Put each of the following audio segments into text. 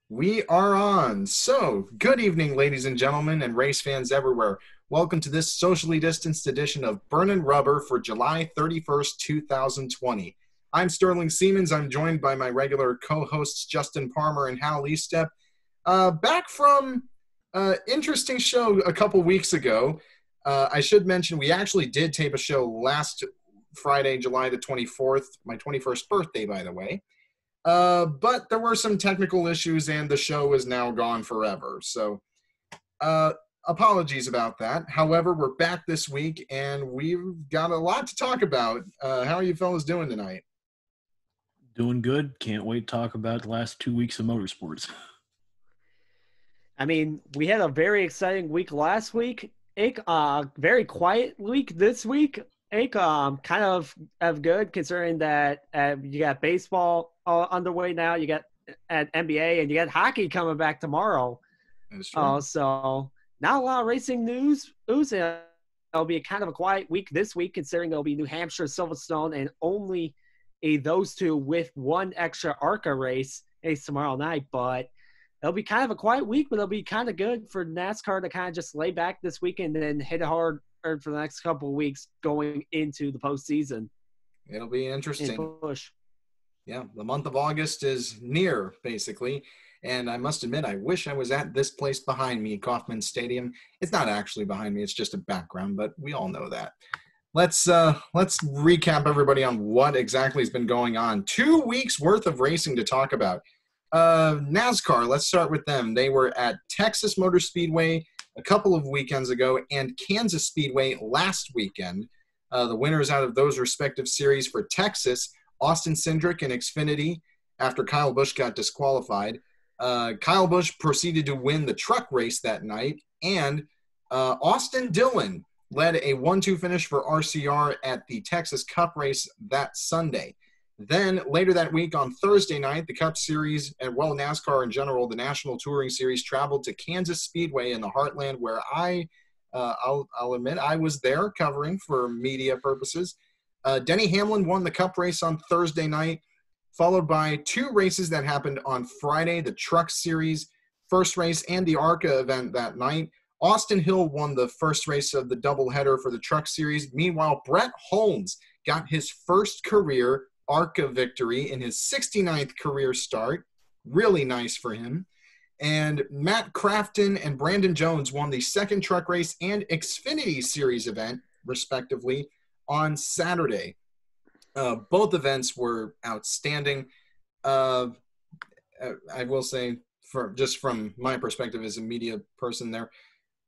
We are on. So, good evening, ladies and gentlemen, and race fans everywhere. Welcome to this socially distanced edition of Burnin Rubber for July 31st, 2020. I'm Sterling Siemens. I'm joined by my regular co-hosts Justin Palmer and Hal Eastep. Back from interesting show a couple weeks ago. I should mention we actually did tape a show last Friday, July the 24th, my 21st birthday, by the way. But there were some technical issues and the show is now gone forever. So uh, apologies about that. However, we're back this week and we've got a lot to talk about. How are you fellas doing tonight? Doing good. Can't wait to talk about the last 2 weeks of motorsports. We had a very exciting week last week. Very quiet week this week. Kind of good considering that you got baseball underway now. You got at NBA and you got hockey coming back tomorrow. That's true. So not a lot of racing news. It'll be kind of a quiet week this week considering it'll be New Hampshire, Silverstone, and only those two with one extra ARCA race tomorrow night. But it'll be kind of a quiet week, but it'll be kind of good for NASCAR to kind of just lay back this weekend and then hit it hard for the next couple of weeks going into the postseason. It'll be interesting. Push. Yeah, the month of August is near, basically. And I must admit, I wish I was at this place behind me, Kauffman Stadium. It's not actually behind me, it's just a background, but we all know that. Let's recap everybody on what exactly has been going on. 2 weeks worth of racing to talk about. NASCAR, let's start with them. They were at Texas Motor Speedway a couple of weekends ago and Kansas Speedway last weekend. The winners out of those respective series for Texas, Austin Cindric and Xfinity, after Kyle Busch got disqualified. Kyle Busch proceeded to win the truck race that night, and Austin Dillon led a 1-2 finish for RCR at the Texas Cup race that Sunday. Then later that week on Thursday night, the Cup Series and NASCAR in general, the National Touring Series traveled to Kansas Speedway in the Heartland, where I'll admit I was there covering for media purposes. Denny Hamlin won the Cup race on Thursday night, followed by two races that happened on Friday, the Truck Series first race and the ARCA event that night. Austin Hill won the first race of the doubleheader for the Truck Series. Meanwhile, Brett Holmes got his first career ARCA victory in his 69th career start. Really nice for him. And Matt Crafton and Brandon Jones won the second truck race and Xfinity Series event, respectively, on Saturday. Both events were outstanding. I will say, from my perspective as a media person there,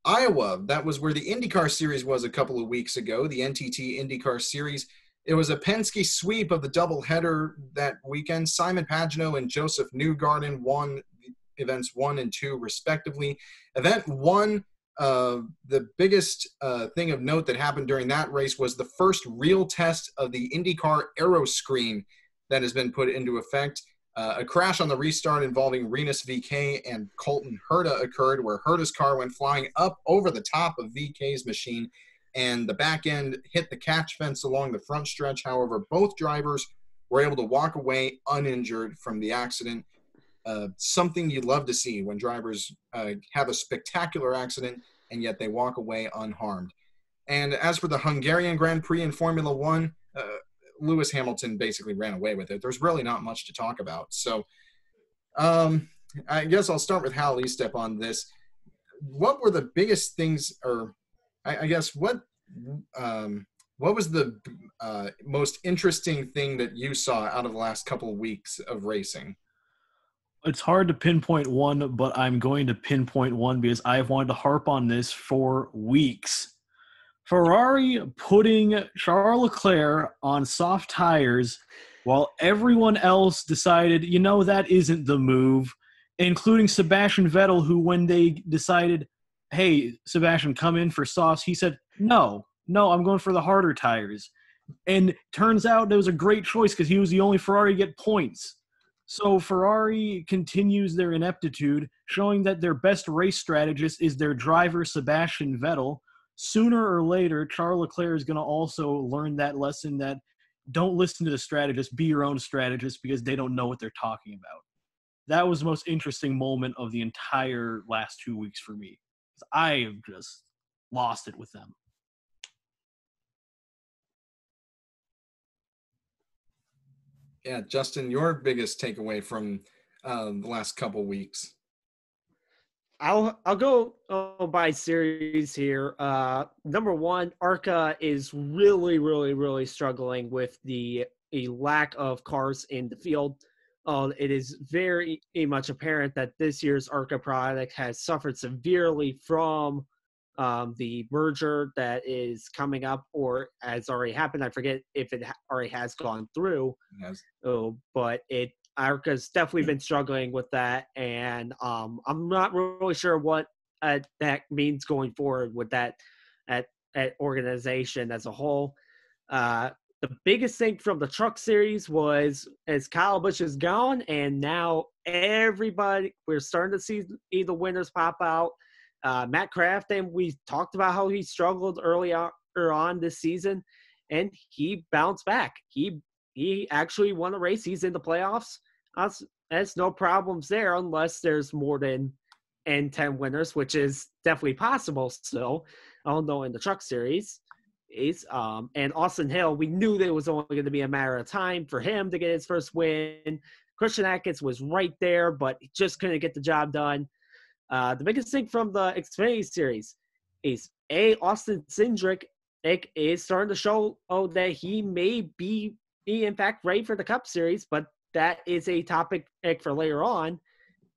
Iowa, that was where the IndyCar Series was a couple of weeks ago, the NTT IndyCar Series. It was a Penske sweep of the doubleheader that weekend. Simon Pagenaud and Joseph Newgarden won events 1 and 2, respectively. Event 1, the biggest thing of note that happened during that race was the first real test of the IndyCar aero screen that has been put into effect. A crash on the restart involving Rinus VeeKay and Colton Herta occurred, where Herta's car went flying up over the top of VeeKay's machine, and the back end hit the catch fence along the front stretch. However, both drivers were able to walk away uninjured from the accident. Something you'd love to see when drivers have a spectacular accident and yet they walk away unharmed. And as for the Hungarian Grand Prix in Formula One, Lewis Hamilton basically ran away with it. There's really not much to talk about. So I guess I'll start with Hal Eastep on this. What were the biggest things, or I guess what was the most interesting thing that you saw out of the last couple of weeks of racing? It's hard to pinpoint one, but I'm going to pinpoint one because I've wanted to harp on this for weeks. Ferrari putting Charles Leclerc on soft tires while everyone else decided, that isn't the move, including Sebastian Vettel, who when they decided, hey, Sebastian, come in for softs, he said, no, I'm going for the harder tires. And turns out that was a great choice because he was the only Ferrari to get points. So Ferrari continues their ineptitude, showing that their best race strategist is their driver, Sebastian Vettel. Sooner or later, Charles Leclerc is going to also learn that lesson that don't listen to the strategist, be your own strategist because they don't know what they're talking about. that was the most interesting moment of the entire last 2 weeks for me. I have just lost it with them. Yeah, Justin, your biggest takeaway from the last couple weeks? I'll go by series here. Number one, ARCA is really struggling with a lack of cars in the field. It is very much apparent that this year's ARCA product has suffered severely from the merger that is coming up or has already happened. I forget if it already has gone through. Yes. But ARCA's definitely been struggling with that, and I'm not really sure what that means going forward with that at organization as a whole. The biggest thing from the truck series was as Kyle Busch is gone, and now we're starting to see the winners pop out. Matt Crafton, we talked about how he struggled earlier on this season, and he bounced back. He actually won a race. He's in the playoffs. There's no problems there unless there's more than 10 winners, which is definitely possible still. I don't know in the truck series. And Austin Hill, we knew that it was only going to be a matter of time for him to get his first win. Christian Atkins was right there, but he just couldn't get the job done. The biggest thing from the Xfinity series is Austin Cindric is starting to show that he may be in fact ready for the Cup Series, but that is a topic for later on.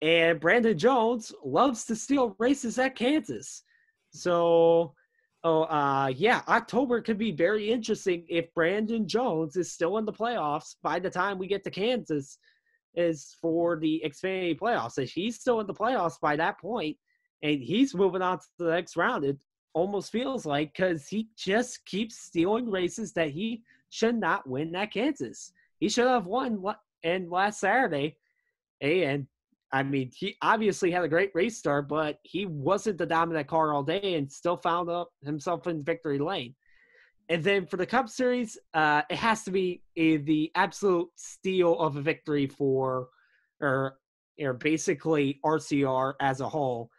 And Brandon Jones loves to steal races at Kansas. So, October could be very interesting if Brandon Jones is still in the playoffs by the time we get to Kansas is for the Xfinity playoffs. If he's still in the playoffs by that point and he's moving on to the next round, it almost feels like because he just keeps stealing races that he should not win at Kansas. He should have won last Saturday. And I mean, he obviously had a great race start, but he wasn't the dominant car all day and still found himself in victory lane. And then for the Cup Series, it has to be the absolute steal of a victory for basically RCR as a whole.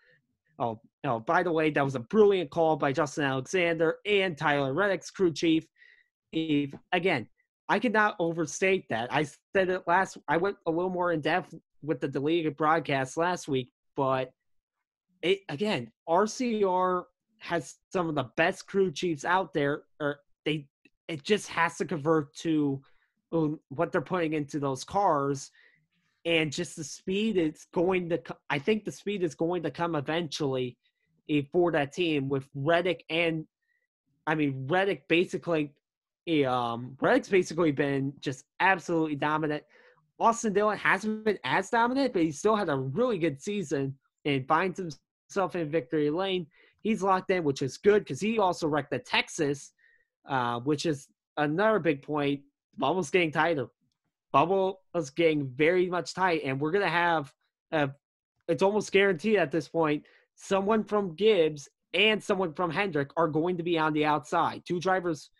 Oh, by the way, that was a brilliant call by Justin Alexander and Tyler Reddick's crew chief. Again, I cannot overstate that. I said it I went a little more in depth with the deleted broadcast last week, but RCR has some of the best crew chiefs out there. It just has to convert to what they're putting into those cars, and just the speed is going to. I think the speed is going to come eventually for that team with Reddick Reddick basically. Reddick's basically been just absolutely dominant. Austin Dillon hasn't been as dominant, but he still had a really good season and finds himself in victory lane. He's locked in, which is good because he also wrecked the Texas, which is another big point. Bubble's getting tighter. Bubble is getting very much tight, and we're going to have it's almost guaranteed at this point, someone from Gibbs and someone from Hendrick are going to be on the outside. Two drivers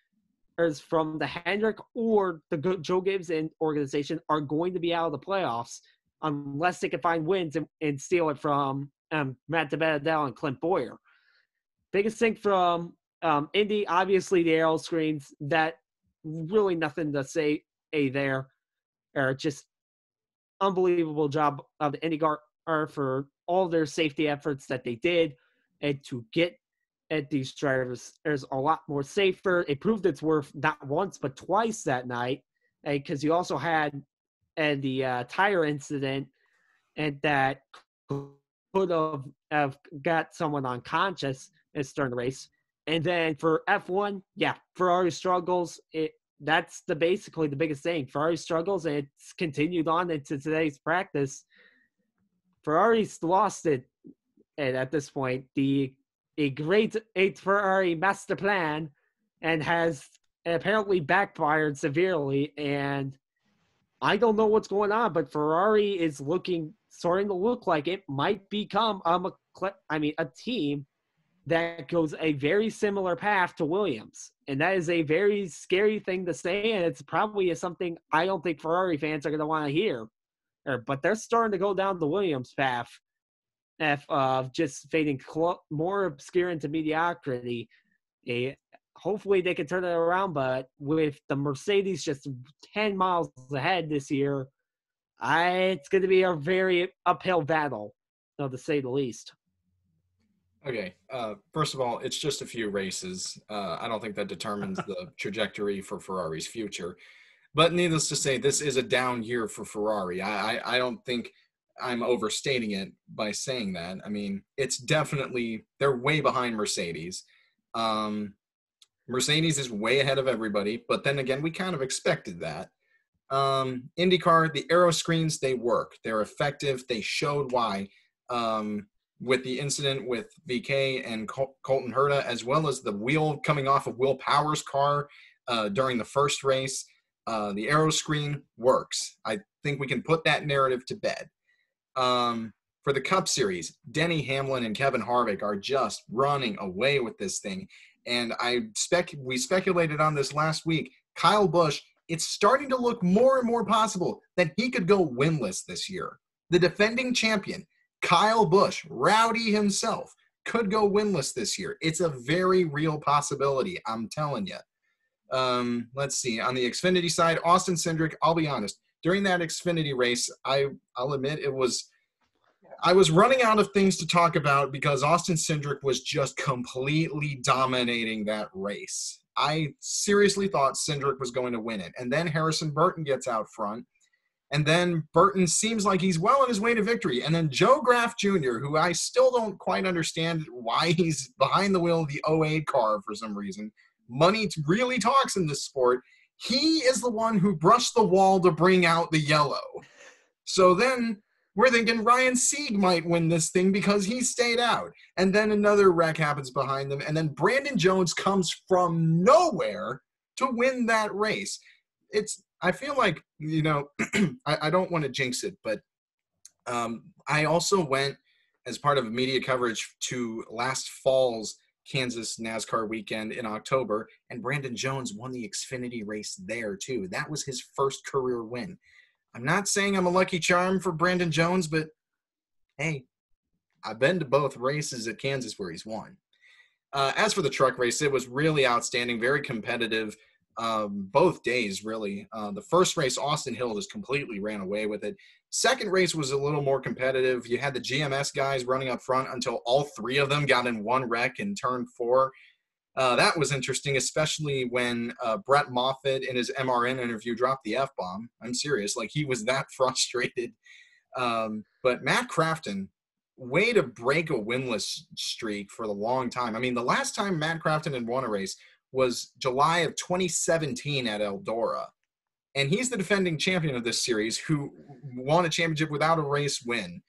from the Hendrick or the Joe Gibbs organization are going to be out of the playoffs unless they can find wins and steal it from Matt DiBenedetto and Clint Boyer. Biggest thing from Indy, obviously the aero screens, that really nothing to say there. Or just unbelievable job of the IndyCar for all their safety efforts that they did, and to get at these drivers is a lot more safer. It proved its worth not once but twice that night, because you also had the tire incident, and that could have got someone unconscious during the race. And then for F1, Ferrari struggles. That's basically the biggest thing. Ferrari struggles, and it's continued on into today's practice. Ferrari's lost it, and at this point, a great 8 Ferrari master plan, and has apparently backfired severely. And I don't know what's going on, but Ferrari is starting to look like it might become a team that goes a very similar path to Williams. And that is a very scary thing to say, and it's probably something I don't think Ferrari fans are going to want to hear. but they're starting to go down the Williams path of just fading more obscure into mediocrity. Hopefully they can turn it around, but with the Mercedes just 10 miles ahead this year, it's going to be a very uphill battle, to say the least. Okay, first of all, it's just a few races. I don't think that determines the trajectory for Ferrari's future. But needless to say, this is a down year for Ferrari. I don't think I'm overstating it by saying that. I mean, it's definitely, they're way behind Mercedes. Mercedes is way ahead of everybody, but then again, we kind of expected that. IndyCar, the aero screens, they work. They're effective. They showed why. With the incident with VK and Colton Herta, as well as the wheel coming off of Will Power's car during the first race, the aero screen works. I think we can put that narrative to bed. For the Cup Series, Denny Hamlin and Kevin Harvick are just running away with this thing. And we speculated on this last week. Kyle Busch, it's starting to look more and more possible that he could go winless this year. The defending champion, Kyle Busch, Rowdy himself, could go winless this year. It's a very real possibility, I'm telling you. Let's see. On the Xfinity side, Austin Cindric, I'll be honest, during that Xfinity race, I'll admit I was running out of things to talk about because Austin Cindric was just completely dominating that race. I seriously thought Cindric was going to win it. And then Harrison Burton gets out front. And then Burton seems like he's well on his way to victory. And then Joe Graff Jr., who I still don't quite understand why he's behind the wheel of the 08 car for some reason. Money really talks in this sport. He is the one who brushed the wall to bring out the yellow. So then we're thinking Ryan Sieg might win this thing because he stayed out. And then another wreck happens behind them. And then Brandon Jones comes from nowhere to win that race. I feel like, I don't want to jinx it, but I also went as part of media coverage to last fall's Kansas NASCAR weekend in October, and Brandon Jones won the Xfinity race there too. That was his first career win. I'm not saying I'm a lucky charm for Brandon Jones, but hey, I've been to both races at Kansas where he's won. As for the truck race, it was really outstanding, very competitive. Both days, really. The first race, Austin Hill just completely ran away with it. Second race was a little more competitive. You had the GMS guys running up front until all three of them got in one wreck in turn 4. That was interesting, especially when Brett Moffitt in his MRN interview dropped the F-bomb. I'm serious. Like, he was that frustrated. But Matt Crafton, way to break a winless streak for the long time. I mean, the last time Matt Crafton had won a race was July of 2017 at Eldora. And he's the defending champion of this series who won a championship without a race win.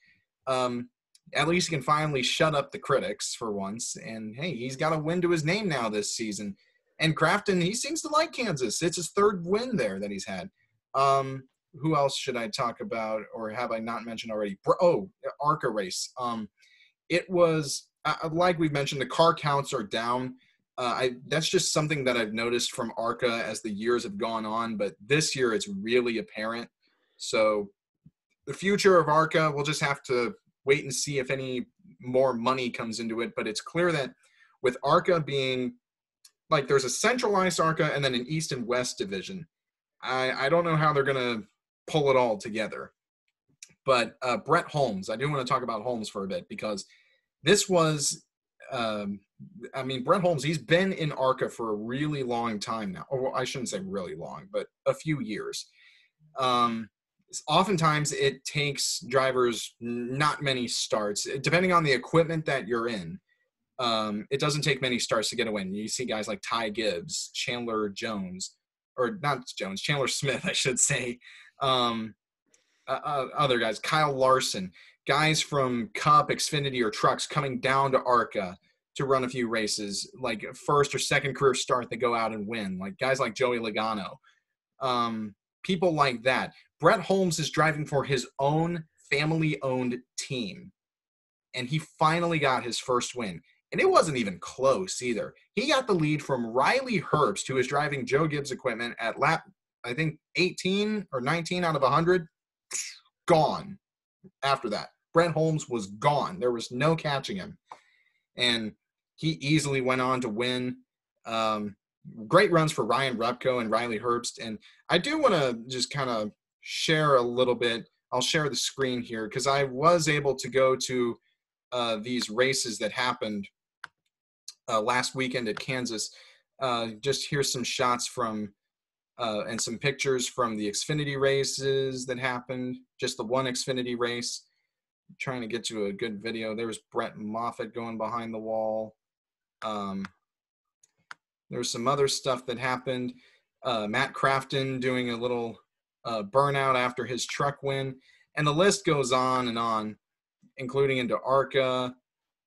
At least he can finally shut up the critics for once. And, hey, he's got a win to his name now this season. And Crafton, he seems to like Kansas. It's his third win there that he's had. Who else should I talk about, or have I not mentioned already? ARCA race. It was, like we've mentioned, the car counts are down. That's just something that I've noticed from ARCA as the years have gone on, but this year it's really apparent. So the future of ARCA, we'll just have to wait and see if any more money comes into it. But it's clear that with ARCA being, like, there's a centralized ARCA and then an East and West division. I don't know how they're going to pull it all together. But Brett Holmes, I do want to talk about Holmes for a bit because this was Brett Holmes, he's been in ARCA for a really long time now. Or I shouldn't say really long, but a few years. Oftentimes it takes drivers not many starts, depending on the equipment that you're in. It doesn't take many starts to get a win. You see guys like Ty Gibbs, Chandler Smith, I should say. Other guys, Kyle Larson, guys from Cup, Xfinity, or Trucks coming down to ARCA to run a few races, like first or second career start, they go out and win. Like guys like Joey Logano, people like that. Brett Holmes is driving for his own family-owned team, and he finally got his first win. And it wasn't even close either. He got the lead from Riley Herbst, who is driving Joe Gibbs equipment at lap, I think, 18 or 19 out of 100. gone after that. Brett Holmes was gone. There was no catching him. And he easily went on to win. Great runs for Ryan Repko and Riley Herbst. And I do want to just kind of share a little bit. I'll share the screen here because I was able to go to these races that happened last weekend at Kansas. Just here's some shots from and some pictures from the Xfinity races that happened, just the one Xfinity race. I'm trying to get you a good video. There was Brett Moffitt going behind the wall. There's some other stuff that happened. Matt Crafton doing a little burnout after his truck win. And the list goes on, including into ARCA,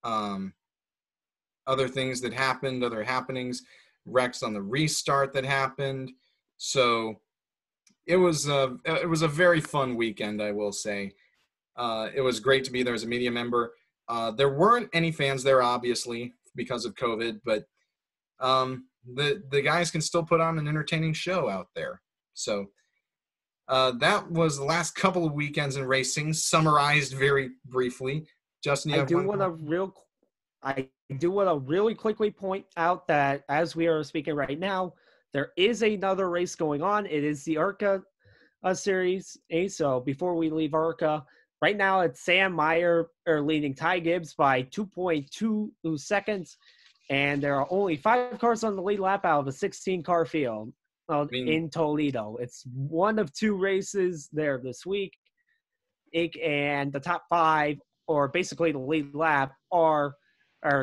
other things that happened, other happenings, wrecks on the restart that happened. So it was a very fun weekend, I will say. It was great to be there as a media member. There weren't any fans there, obviously, because of COVID, but the guys can still put on an entertaining show out there. So that was the last couple of weekends in racing, summarized very briefly. Justin, I do want to really quickly point out that as we are speaking right now, there is another race going on. It is the ARCA series. So before we leave ARCA, right now it's Sam Meyer leading Ty Gibbs by 2.2 seconds. And there are only 5 cars on the lead lap out of a 16-car field in Toledo. It's one of 2 races there this week. And the top 5, or basically the lead lap, are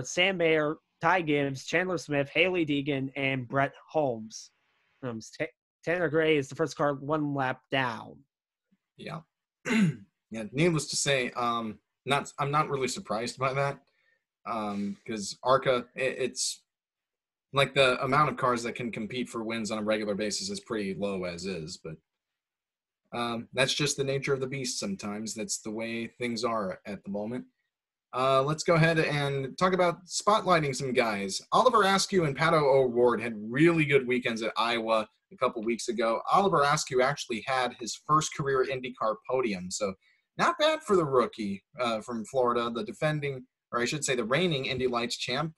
Sam Mayer, Ty Gibbs, Chandler Smith, Haley Deegan, and Brett Holmes. Tanner Gray is the first car 1 lap down. Yeah. Yeah. Needless to say, I'm not really surprised by that. Because ARCA, it's like the amount of cars that can compete for wins on a regular basis is pretty low as is, but that's just the nature of the beast sometimes. That's the way things are at the moment. Let's go ahead and talk about spotlighting some guys. Oliver Askew and Pato O'Ward had really good weekends at Iowa a couple weeks ago. Oliver Askew actually had his first career IndyCar podium, so not bad for the rookie from Florida, the defending, or I should say the reigning Indy Lights champ.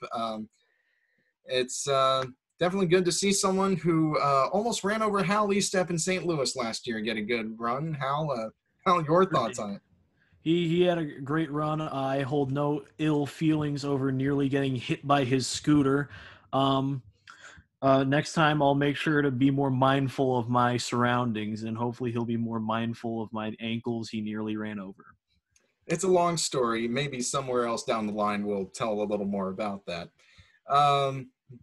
It's definitely good to see someone who almost ran over Hal Leestep in St. Louis last year get a good run. Hal, your thoughts on it? He had a great run. I hold no ill feelings over nearly getting hit by his scooter. Next time I'll make sure to be more mindful of my surroundings, and hopefully he'll be more mindful of my ankles he nearly ran over. It's a long story. Maybe somewhere else down the line we'll tell a little more about that.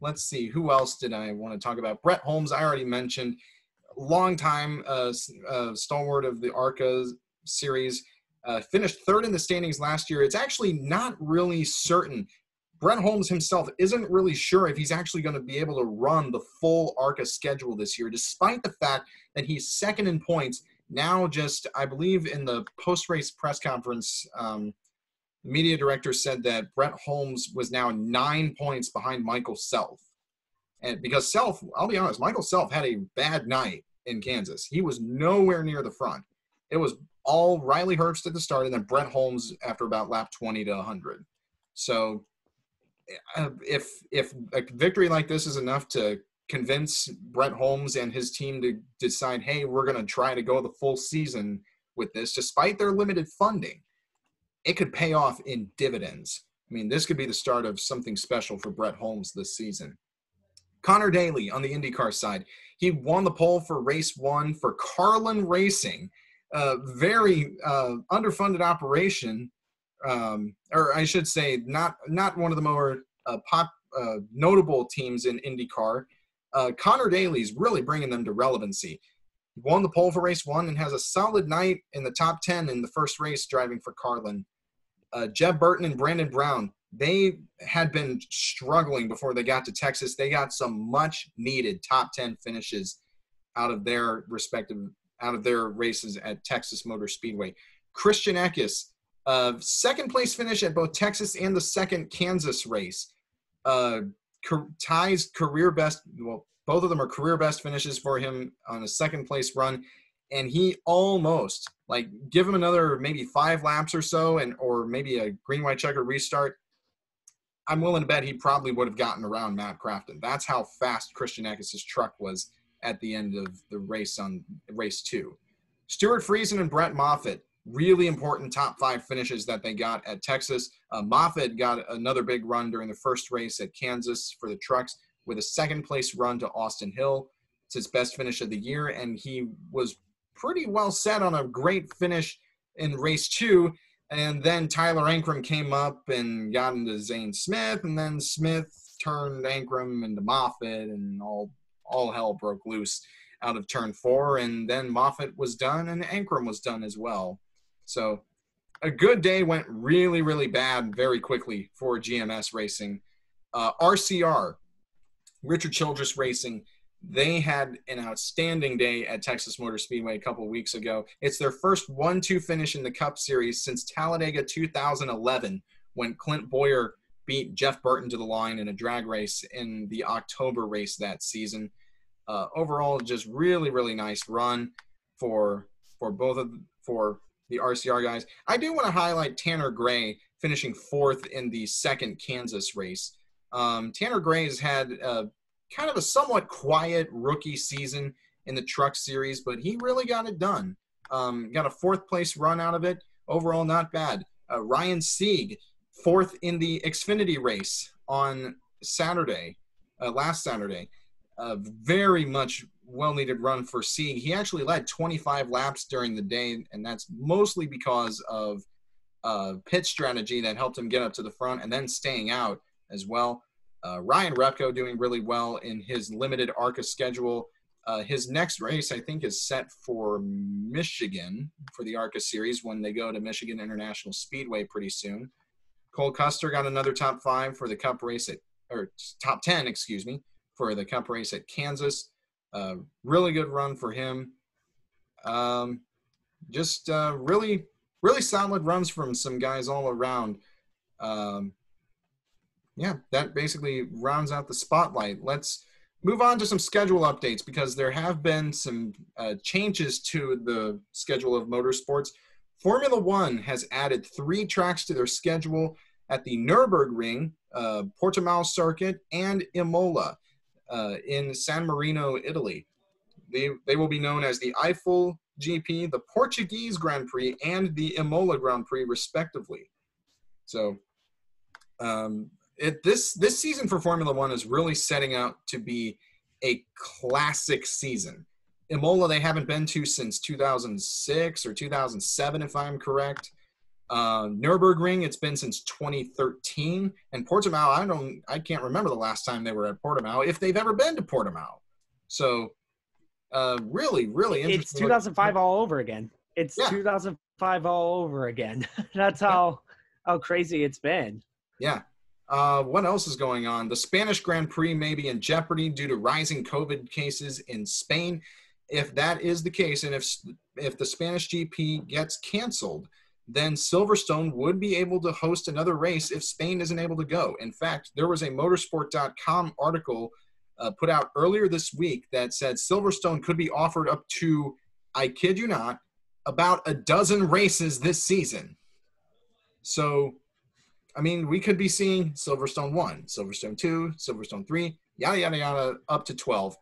Let's see. Who else did I want to talk about? Brett Holmes, I already mentioned. Longtime stalwart of the ARCA series. Finished 3rd in the standings last year. It's actually not really certain. Brett Holmes himself isn't really sure if he's actually going to be able to run the full ARCA schedule this year, despite the fact that he's 2nd in points. Now just, I believe in the post-race press conference, the media director said that Brett Holmes was now 9 points behind Michael Self. And because Self, I'll be honest, Michael Self had a bad night in Kansas. He was nowhere near the front. It was all Riley Herbst at the start and then Brett Holmes after about lap 20 to 100. So if a victory like this is enough to convince Brett Holmes and his team to decide, hey, we're going to try to go the full season with this, despite their limited funding, it could pay off in dividends. I mean, this could be the start of something special for Brett Holmes this season. Connor Daly on the IndyCar side, he won the pole for race 1 for Carlin Racing, very underfunded operation, or I should say not one of the more notable teams in IndyCar. Connor Daly's really bringing them to relevancy. He won the pole for race 1 and has a solid night in the top 10 in the first race driving for Carlin. Jeb Burton and Brandon Brown, they had been struggling before they got to Texas. They got some much needed top 10 finishes out of their races at Texas Motor Speedway. Christian Eckes, 2nd place finish at both Texas and the 2nd Kansas race. Ties career best, well, both of them are career best finishes for him on a 2nd place run. and he almost, like, give him another maybe 5 laps or so, or maybe a green, white, checker restart. I'm willing to bet he probably would have gotten around Matt Crafton. That's how fast Christian Eckes' truck was at the end of the race on race 2. Stuart Friesen and Brett Moffitt, really important top 5 finishes that they got at Texas. Moffitt got another big run during the first race at Kansas for the trucks with a second-place run to Austin Hill. It's his best finish of the year, and he was pretty well set on a great finish in race 2. And then Tyler Ankrum came up and got into Zane Smith, and then Smith turned Ankrum into Moffitt, and all hell broke loose out of turn 4. And then Moffitt was done, and Ankrum was done as well. So a good day went really, really bad very quickly for GMS Racing. RCR, Richard Childress Racing, they had an outstanding day at Texas Motor Speedway a couple of weeks ago. It's their first 1-2 finish in the Cup Series since Talladega 2011, when Clint Boyer beat Jeff Burton to the line in a drag race in the October race that season. Overall, just really, really nice run for the RCR guys. I do want to highlight Tanner Gray finishing 4th in the second Kansas race. Tanner Gray has had kind of a somewhat quiet rookie season in the truck series, but he really got it done. Got a 4th place run out of it. Overall, not bad. Ryan Sieg, 4th in the Xfinity race on Saturday, last Saturday. A very much well-needed run for Sieg. He actually led 25 laps during the day, and that's mostly because of pit strategy that helped him get up to the front and then staying out as well. Ryan Repko doing really well in his limited ARCA schedule. His next race, I think, is set for Michigan for the ARCA series when they go to Michigan International Speedway pretty soon. Cole Custer got another top 5 for the Cup race top 10, excuse me, for the Cup race at Kansas. Really good run for him. Just really, really solid runs from some guys all around. Yeah, that basically rounds out the spotlight. Let's move on to some schedule updates because there have been some changes to the schedule of motorsports. Formula One has added 3 tracks to their schedule at the Nürburgring, Portimao Circuit, and Imola in San Marino, Italy. They will be known as the Eiffel GP, the Portuguese Grand Prix, and the Imola Grand Prix, respectively. So this season for Formula One is really setting out to be a classic season. Imola they haven't been to since 2006 or 2007, if I'm correct. Nürburgring, it's been since 2013. And Portimao, I can't remember the last time they were at Portimao, if they've ever been to Portimao. So really, really interesting. It's 2005 all over again. It's 2005 all over again. That's how crazy it's been. Yeah. What else is going on? The Spanish Grand Prix may be in jeopardy due to rising COVID cases in Spain. If that is the case, and if the Spanish GP gets canceled, then Silverstone would be able to host another race if Spain isn't able to go. In fact, there was a motorsport.com article put out earlier this week that said Silverstone could be offered up to, I kid you not, about a dozen races this season. So, I mean, we could be seeing Silverstone 1, Silverstone 2, Silverstone 3, yada, yada, yada, up to 12.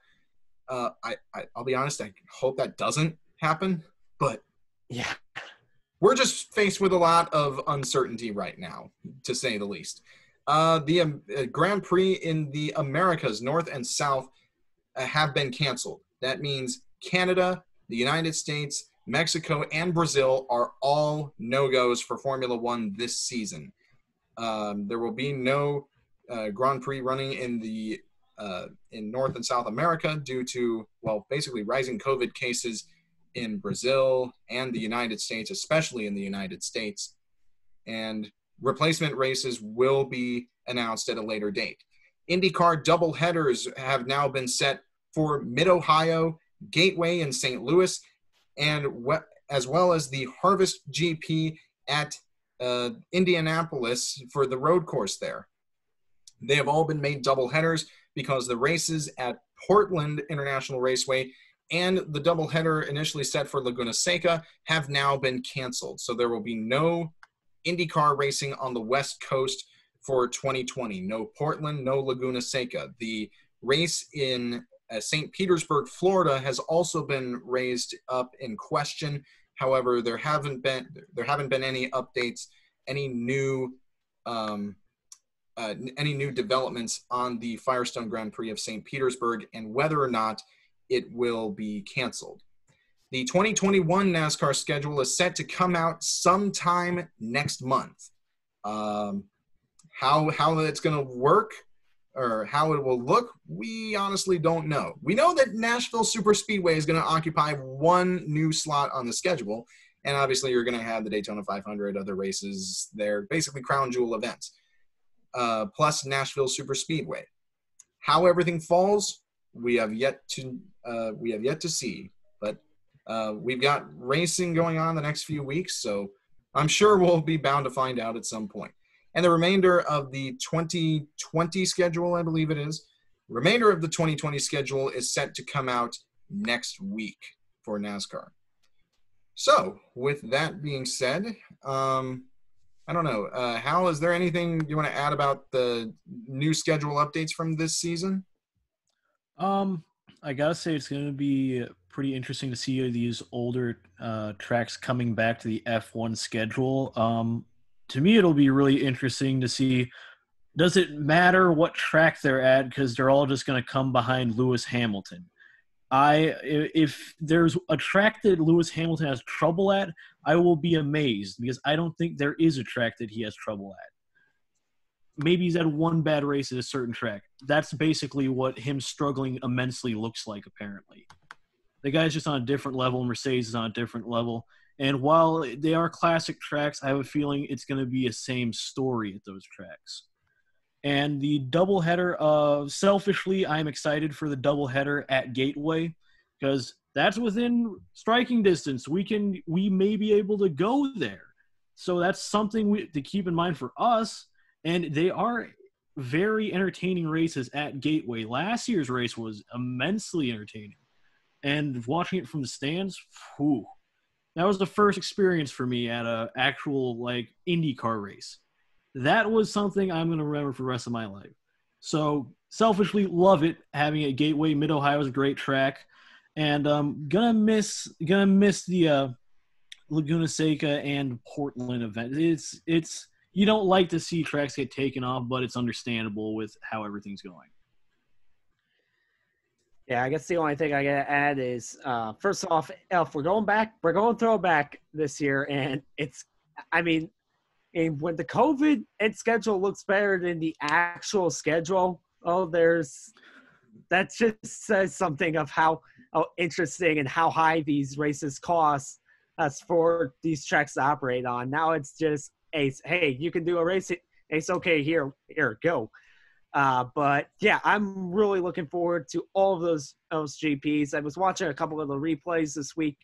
I'll be honest, I hope that doesn't happen, but yeah, we're just faced with a lot of uncertainty right now, to say the least. The Grand Prix in the Americas, North and South, have been canceled. That means Canada, the United States, Mexico, and Brazil are all no-goes for Formula One this season. There will be no Grand Prix running in North and South America due to, well, basically rising COVID cases in Brazil and the United States, especially in the United States. And replacement races will be announced at a later date. IndyCar double headers have now been set for Mid-Ohio, Gateway in St. Louis, and as well as the Harvest GP at Indianapolis for the road course there. They have all been made double headers because the races at Portland International Raceway and the doubleheader initially set for Laguna Seca have now been canceled. So there will be no IndyCar racing on the West Coast for 2020. No Portland, no Laguna Seca. The race in St. Petersburg, Florida has also been raised up in question. However, there haven't been any updates, any new developments on the Firestone Grand Prix of St. Petersburg and whether or not it will be canceled. The 2021 NASCAR schedule is set to come out sometime next month. How it's going to work or how it will look, we honestly don't know. We know that Nashville Superspeedway is going to occupy one new slot on the schedule, and obviously you're going to have the Daytona 500, other races there, basically crown jewel events, plus Nashville Superspeedway. How everything falls, we have yet to see. But we've got racing going on the next few weeks, so I'm sure we'll be bound to find out at some point. And the remainder of the 2020 schedule, I believe it is, remainder of the 2020 schedule is set to come out next week for NASCAR. So, with that being said, I don't know. Hal, is there anything you want to add about the new schedule updates from this season? I gotta say it's going to be pretty interesting to see these older tracks coming back to the F1 schedule. To me, it'll be really interesting to see, does it matter what track they're at, because they're all just going to come behind Lewis Hamilton. If there's a track that Lewis Hamilton has trouble at, I will be amazed, because I don't think there is a track that he has trouble at. Maybe he's had one bad race at a certain track. That's basically what him struggling immensely looks like, apparently. The guy's just on a different level, and Mercedes is on a different level. And while they are classic tracks, I have a feeling it's going to be a same story at those tracks. And the doubleheader, selfishly, I'm excited for the doubleheader at Gateway, because that's within striking distance. We may be able to go there. So that's something to keep in mind for us. And they are very entertaining races at Gateway. Last year's race was immensely entertaining. And watching it from the stands, whew, that was the first experience for me at an actual IndyCar race. That was something I'm going to remember for the rest of my life. So selfishly, love it having it at Gateway. Mid-Ohio is a great track, and gonna miss the Laguna Seca and Portland event. It's you don't like to see tracks get taken off, but it's understandable with how everything's going. Yeah, I guess the only thing I got to add is, first off, if we're going throwback this year, and and when the COVID and schedule looks better than the actual schedule, that just says something of how interesting and how high these races cost us for these tracks to operate on. Now it's just, hey, you can do a race. It's okay, here, go. But yeah, I'm really looking forward to all of those GPs. I was watching a couple of the replays this week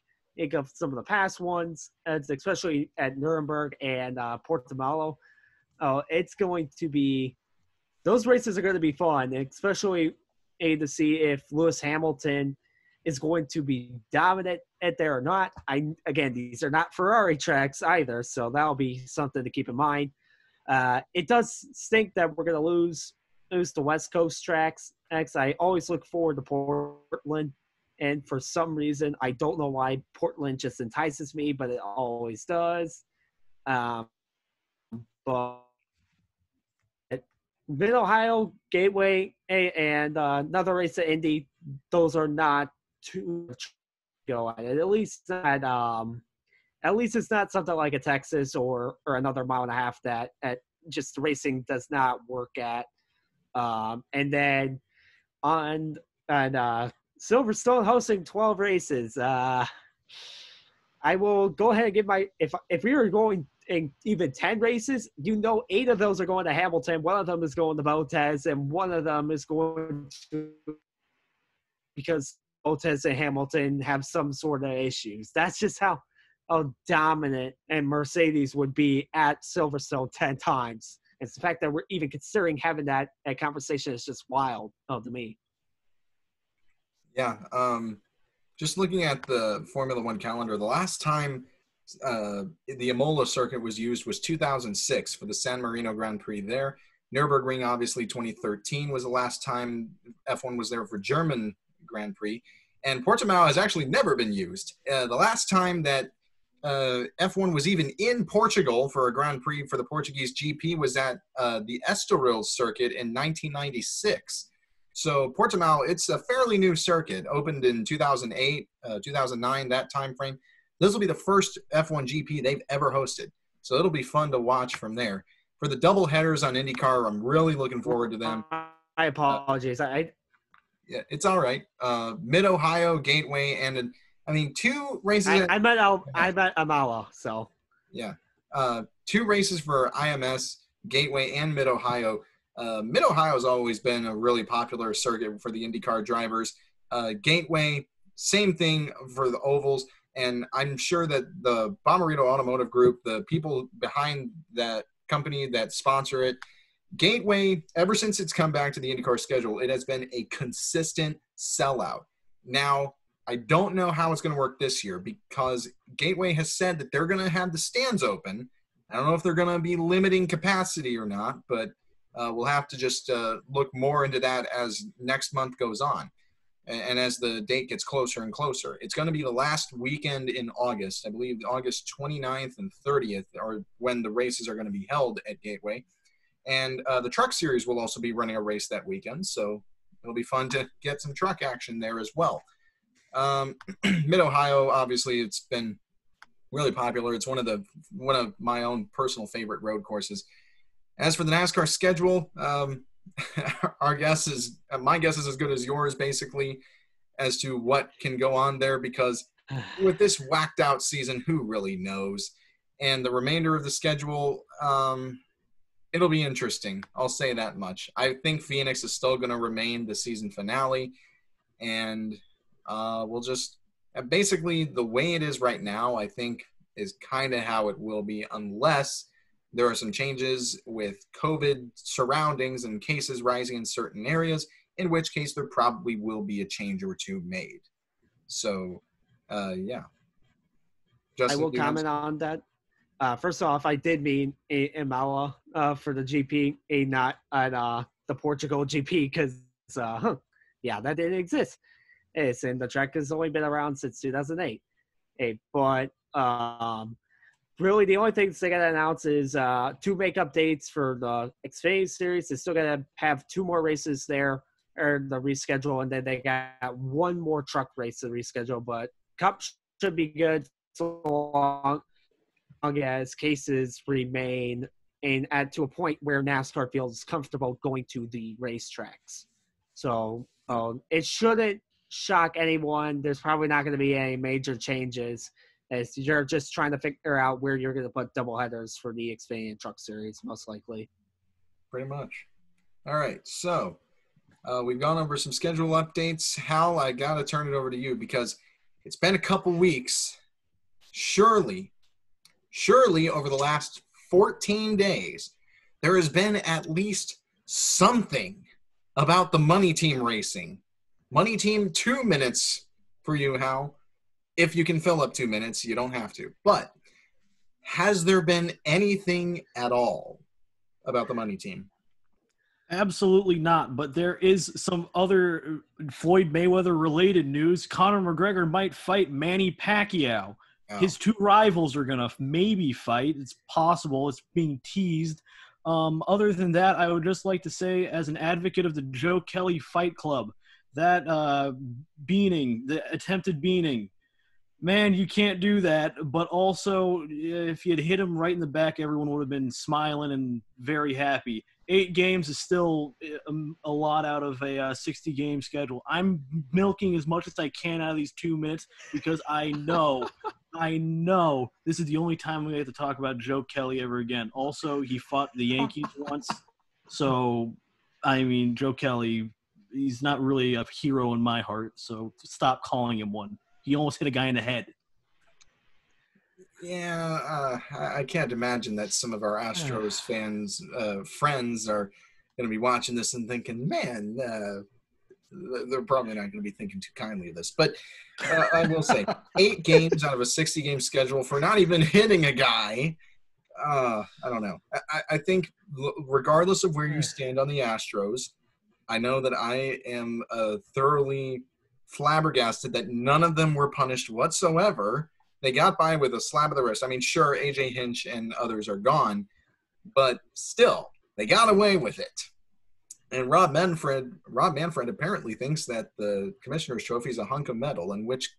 of some of the past ones, especially at Nuremberg and Portimao. It's going to be – those races are going to be fun, especially to see if Lewis Hamilton is going to be dominant at there or not. Again, these are not Ferrari tracks either, so that'll be something to keep in mind. It does stink that we're going to lose the West Coast tracks. I always look forward to Portland, and for some reason, I don't know why, Portland just entices me, but it always does. But Mid-Ohio, Gateway, and another race at Indy, those are not too much to go at. At least it's not something like a Texas or another mile and a half that just racing does not work at. And then Silverstone hosting 12 races. I will go ahead and give if we were going in even 10 races, 8 of those are going to Hamilton, one of them is going to Bottas, and one of them is going to, because Bottas and Hamilton have some sort of issues. That's just how dominant and Mercedes would be at Silverstone 10 times. It's the fact that we're even considering having that conversation is just wild to me. Yeah. just looking at the Formula One calendar, the last time the Imola circuit was used was 2006 for the San Marino Grand Prix there. Nürburgring, obviously, 2013 was the last time F1 was there for German Grand Prix. And Portimao has actually never been used. The last time that F1 was even in Portugal for a Grand Prix for the Portuguese GP was at the Estoril circuit in 1996. So Portimao, it's a fairly new circuit, opened in 2008, 2009, that time frame. This will be the first F1 GP they've ever hosted. So it'll be fun to watch from there. For the double headers on IndyCar, I'm really looking forward to them. I apologize. Yeah, it's all right. Mid-Ohio, Gateway, and I mean, two races. I met Amala, so. Yeah. Two races for IMS, Gateway, and Mid-Ohio. Mid-Ohio has always been a really popular circuit for the IndyCar drivers. Gateway, same thing for the ovals. And I'm sure that the Bommarito Automotive Group, the people behind that company that sponsor it, Gateway, ever since it's come back to the IndyCar schedule, it has been a consistent sellout. Now, I don't know how it's going to work this year because Gateway has said that they're going to have the stands open. I don't know if they're going to be limiting capacity or not, but we'll have to just look more into that as next month goes on and as the date gets closer and closer. It's going to be the last weekend in August. I believe August 29th and 30th are when the races are going to be held at Gateway. And the Truck Series will also be running a race that weekend, so it'll be fun to get some truck action there as well. Mid-Ohio, obviously, it's been really popular. It's one of my own personal favorite road courses. As for the NASCAR schedule, my guess is as good as yours, basically, as to what can go on there, because with this whacked out season, who really knows? And the remainder of the schedule, it'll be interesting. I'll say that much. I think Phoenix is still going to remain the season finale, and we'll just basically the way it is right now, I think, is kind of how it will be, unless there are some changes with COVID surroundings and cases rising in certain areas, in which case there probably will be a change or two made. So, yeah. Justin, I will comment on that. First off, I did mean Imola for the GP, not at the Portugal GP, because, yeah, that didn't exist. And the track has only been around since 2008. But really, the only things they got to announce is two makeup dates for the Xfinity Series. They're still going to have two more races there, or the reschedule, and then they got one more truck race to reschedule. But Cup should be good so long as cases remain and add to a point where NASCAR feels comfortable going to the racetracks. So it shouldn't shock anyone. There's probably not going to be any major changes, as you're just trying to figure out where you're going to put double headers for the Xfinity and Truck Series, most likely. Pretty much. All right, so we've gone over some schedule updates. Hal, I got to turn it over to you because it's been a couple weeks. Surely over the last 14 days, there has been at least something about the Money Team racing. Money Team, 2 minutes for you, Hal. If you can fill up 2 minutes, you don't have to. But has there been anything at all about the Money Team? Absolutely not. But there is some other Floyd Mayweather-related news. Conor McGregor might fight Manny Pacquiao. Oh. His two rivals are going to maybe fight. It's possible. It's being teased. Other than that, I would just like to say, as an advocate of the Joe Kelly Fight Club, that the attempted beaning, man, you can't do that. But also, if you had hit him right in the back, everyone would have been smiling and very happy. 8 games is still a lot out of a 60-game schedule. I'm milking as much as I can out of these 2 minutes because I know this is the only time we have to talk about Joe Kelly ever again. Also, he fought the Yankees once. So, I mean, Joe Kelly, he's not really a hero in my heart, so stop calling him one. He almost hit a guy in the head. Yeah, I can't imagine that some of our Astros fans, friends, are going to be watching this and thinking, man, they're probably not going to be thinking too kindly of this. But I will say, 8 games out of a 60-game schedule for not even hitting a guy. I don't know. I think regardless of where you stand on the Astros, I know that I am thoroughly flabbergasted that none of them were punished whatsoever. They got by with a slap of the wrist. I mean, sure, A.J. Hinch and others are gone, but still, they got away with it. And Rob Manfred apparently thinks that the Commissioner's Trophy is a hunk of metal,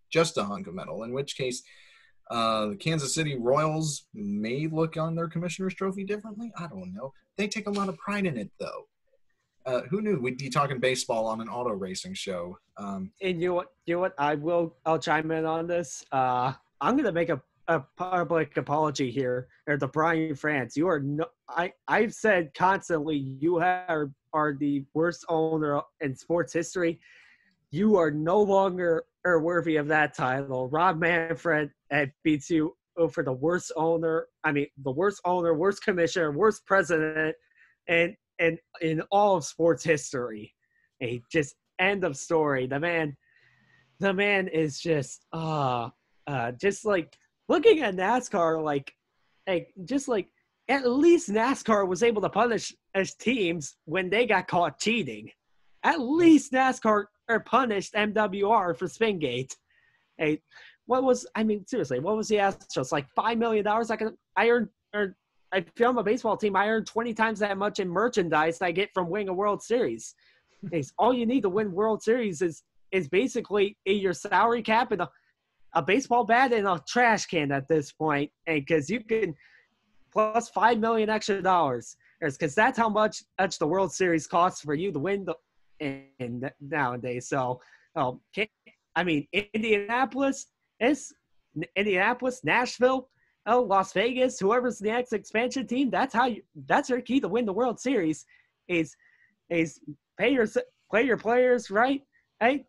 just a hunk of metal, in which case the Kansas City Royals may look on their Commissioner's Trophy differently. I don't know. They take a lot of pride in it, though. Who knew we'd be talking baseball on an auto racing show? And you know what? I'll chime in on this. I'm going to make a public apology here, or the Brian France. You are no. I've said constantly you are the worst owner in sports history. You are no longer worthy of that title. Rob Manfred beats you for the worst owner. I mean, the worst owner, worst commissioner, worst president, and in all of sports history. Just end of story. The man is just like looking at NASCAR, like at least NASCAR was able to punish as teams when they got caught cheating. At least NASCAR punished MWR for Spingate. Seriously, what was the Astros? Like $5 million. If I'm a baseball team, I earn 20 times that much in merchandise I get from winning a World Series. All you need to win World Series is basically your salary cap and a baseball bat and a trash can at this point. And because you can plus $5 million extra dollars, because that's how much the World Series costs for you to win and nowadays. So, Indianapolis, Nashville, Las Vegas, whoever's the next expansion team, that's your key to win the World Series is pay your players right, get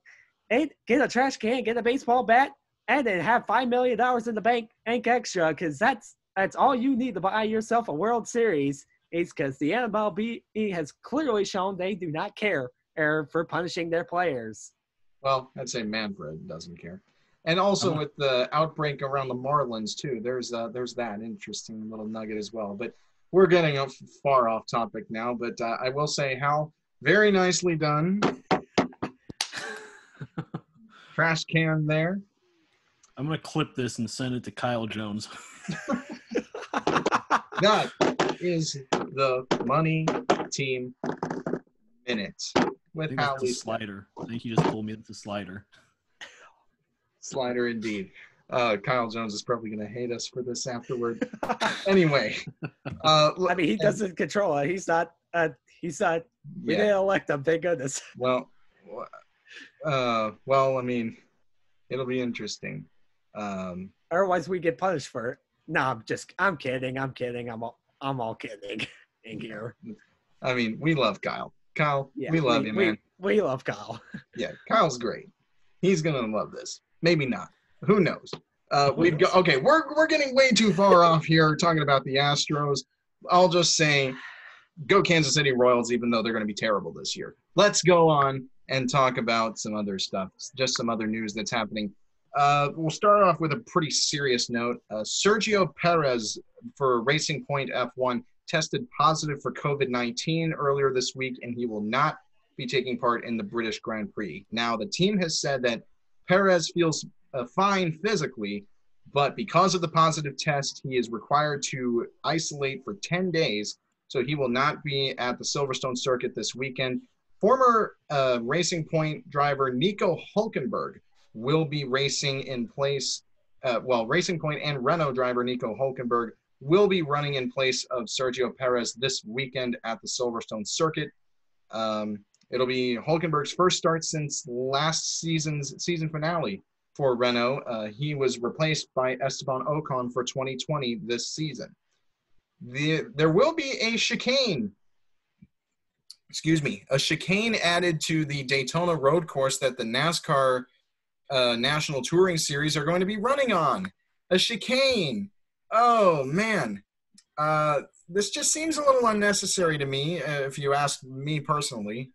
a trash can, get a baseball bat, and then have $5 million in the bank extra, because that's all you need to buy yourself a World Series. Is because the MLB has clearly shown they do not care for punishing their players. Well, I'd say Manfred doesn't care. And also with the outbreak around the Marlins, too, there's that interesting little nugget as well. But we're getting far off topic now. But I will say, Hal, very nicely done. Trash can there. I'm going to clip this and send it to Kyle Jones. That is the Money Team Minute with Hal. Slider. I think he just told me it's a slider. Slider indeed. Kyle Jones is probably going to hate us for this afterward. Anyway. He doesn't control it. He's not. We didn't elect him, thank goodness. Well, it'll be interesting. Otherwise, we get punished for it. No, I'm kidding. I'm all kidding in here. We love Kyle. Kyle, yeah, we love you, man. We love Kyle. Yeah, Kyle's great. He's gonna love this. Maybe not. Who knows? We're getting way too far off here talking about the Astros. I'll just say, go Kansas City Royals, even though they're going to be terrible this year. Let's go on and talk about some other stuff, just some other news that's happening. We'll start off with a pretty serious note. Sergio Perez for Racing Point F1 tested positive for COVID-19 earlier this week, and he will not be taking part in the British Grand Prix. Now, the team has said that Perez feels fine physically, but because of the positive test, he is required to isolate for 10 days, so he will not be at the Silverstone circuit this weekend. Former Racing Point driver Nico Hulkenberg will be racing in place. Racing Point and Renault driver Nico Hulkenberg will be running in place of Sergio Perez this weekend at the Silverstone circuit. It'll be Hulkenberg's first start since last season's season finale for Renault. He was replaced by Esteban Ocon for 2020 this season. There will be a chicane added to the Daytona road course that the NASCAR National Touring Series are going to be running on. A chicane. Oh, man. This just seems a little unnecessary to me, if you ask me personally.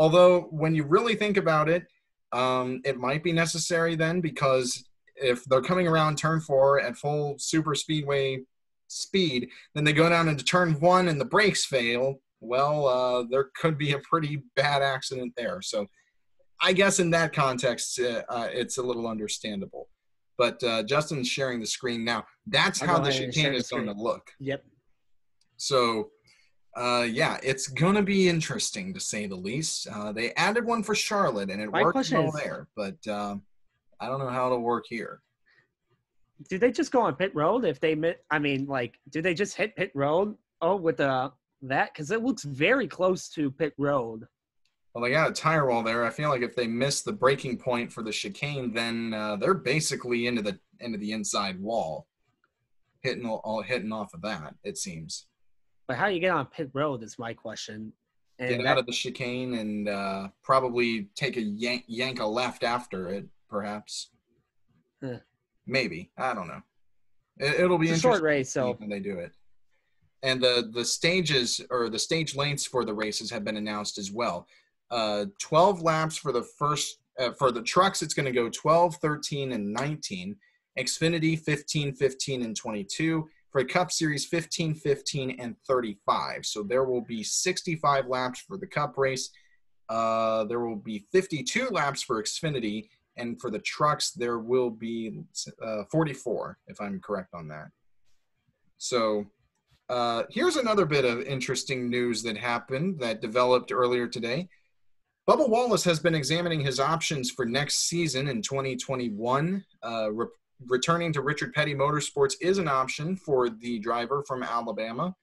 Although when you really think about it, it might be necessary then, because if they're coming around turn 4 at full super speedway speed, then they go down into turn 1 and the brakes fail. Well, there could be a pretty bad accident there. So I guess in that context, it's a little understandable. But Justin's sharing the screen now. That's how the chicane is going to look. Yep. So, yeah, it's going to be interesting, to say the least. They added one for Charlotte, and it worked well there. But I don't know how it'll work here. Do they just go on pit road if they do they just hit pit road? Oh, with that? Because it looks very close to pit road. Well, they got a tire wall there. I feel like if they miss the braking point for the chicane, then they're basically into the inside wall, hitting off of that, it seems. But how do you get on pit road is my question. And get out of the chicane and probably take a yank a left after it, perhaps. Maybe. I don't know. It'll be interesting. Short race, so when they do it. And the stages, or the stage lengths for the races, have been announced as well. 12 laps for the first for the trucks. It's going to go 12, 13, and 19. Xfinity 15, 15, and 22. For Cup Series 15, 15, and 35. So there will be 65 laps for the Cup race. There will be 52 laps for Xfinity, and for the trucks there will be 44, if I'm correct on that. So here's another bit of interesting news that happened, that developed earlier today. Bubba Wallace has been examining his options for next season in 2021. Returning to Richard Petty Motorsports is an option for the driver from Alabama.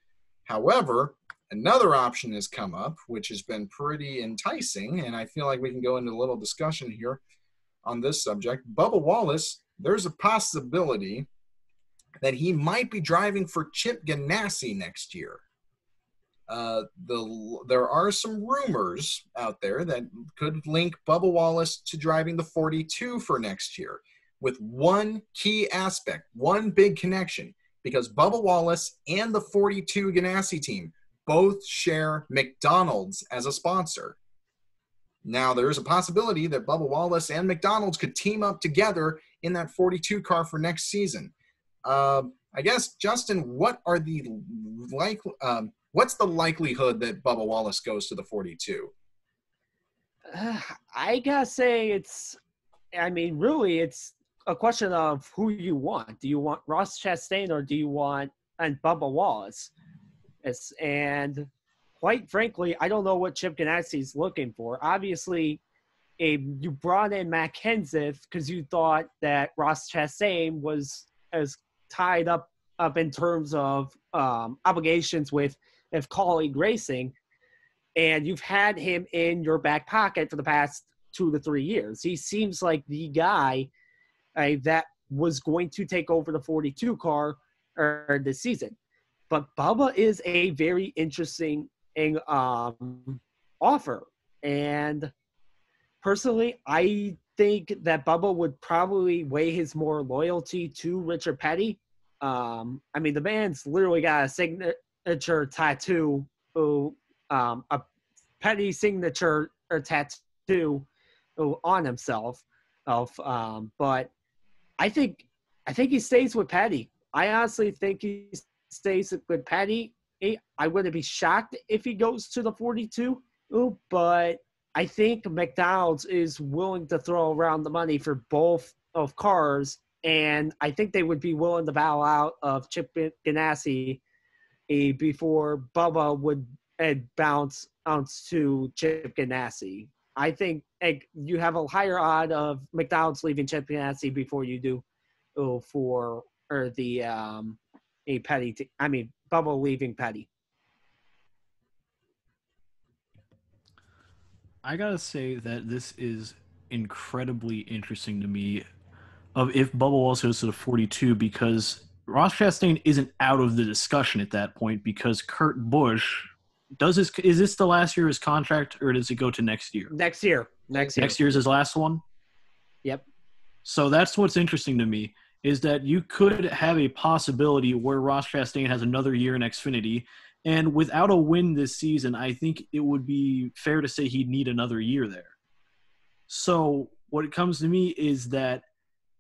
However, another option has come up, which has been pretty enticing, and I feel like we can go into a little discussion here on this subject. Bubba Wallace, there's a possibility that he might be driving for Chip Ganassi next year. There are some rumors out there that could link Bubba Wallace to driving the 42 for next year, with one key aspect, one big connection, because Bubba Wallace and the 42 Ganassi team both share McDonald's as a sponsor. Now, there is a possibility that Bubba Wallace and McDonald's could team up together in that 42 car for next season. I guess, Justin, what's the likelihood that Bubba Wallace goes to the 42? I gotta say really it's a question of who you want. Do you want Ross Chastain or do you want Bubba Wallace? And quite frankly, I don't know what Chip Ganassi's looking for. Obviously, you brought in Matt Kenseth because you thought that Ross Chastain was as tied up in terms of obligations with Colleague Racing, and you've had him in your back pocket for the past 2 to 3 years. He seems like the guy that was going to take over the 42 car this season. But Bubba is a very interesting offer. And personally, I think that Bubba would probably weigh his more loyalty to Richard Petty. The man's literally got a signature tattoo, a Petty signature or tattoo on himself. But I think he stays with Petty. I honestly think he stays with Petty. I wouldn't be shocked if he goes to the 42, but I think McDonald's is willing to throw around the money for both of cars, and I think they would be willing to bow out of Chip Ganassi before Bubba would bounce to Chip Ganassi. I think you have a higher odd of McDonald's leaving Chip Ganassi before you do Bubba leaving Petty. I gotta say that this is incredibly interesting to me of if Bubba Wallace goes to the 42, because Ross Chastain isn't out of the discussion at that point, because Kurt Busch is this the last year of his contract, or does it go to next year? Next year. Next year's his last one? Yep. So that's what's interesting to me, is that you could have a possibility where Ross Chastain has another year in Xfinity, and without a win this season, I think it would be fair to say he'd need another year there. So what it comes to me is that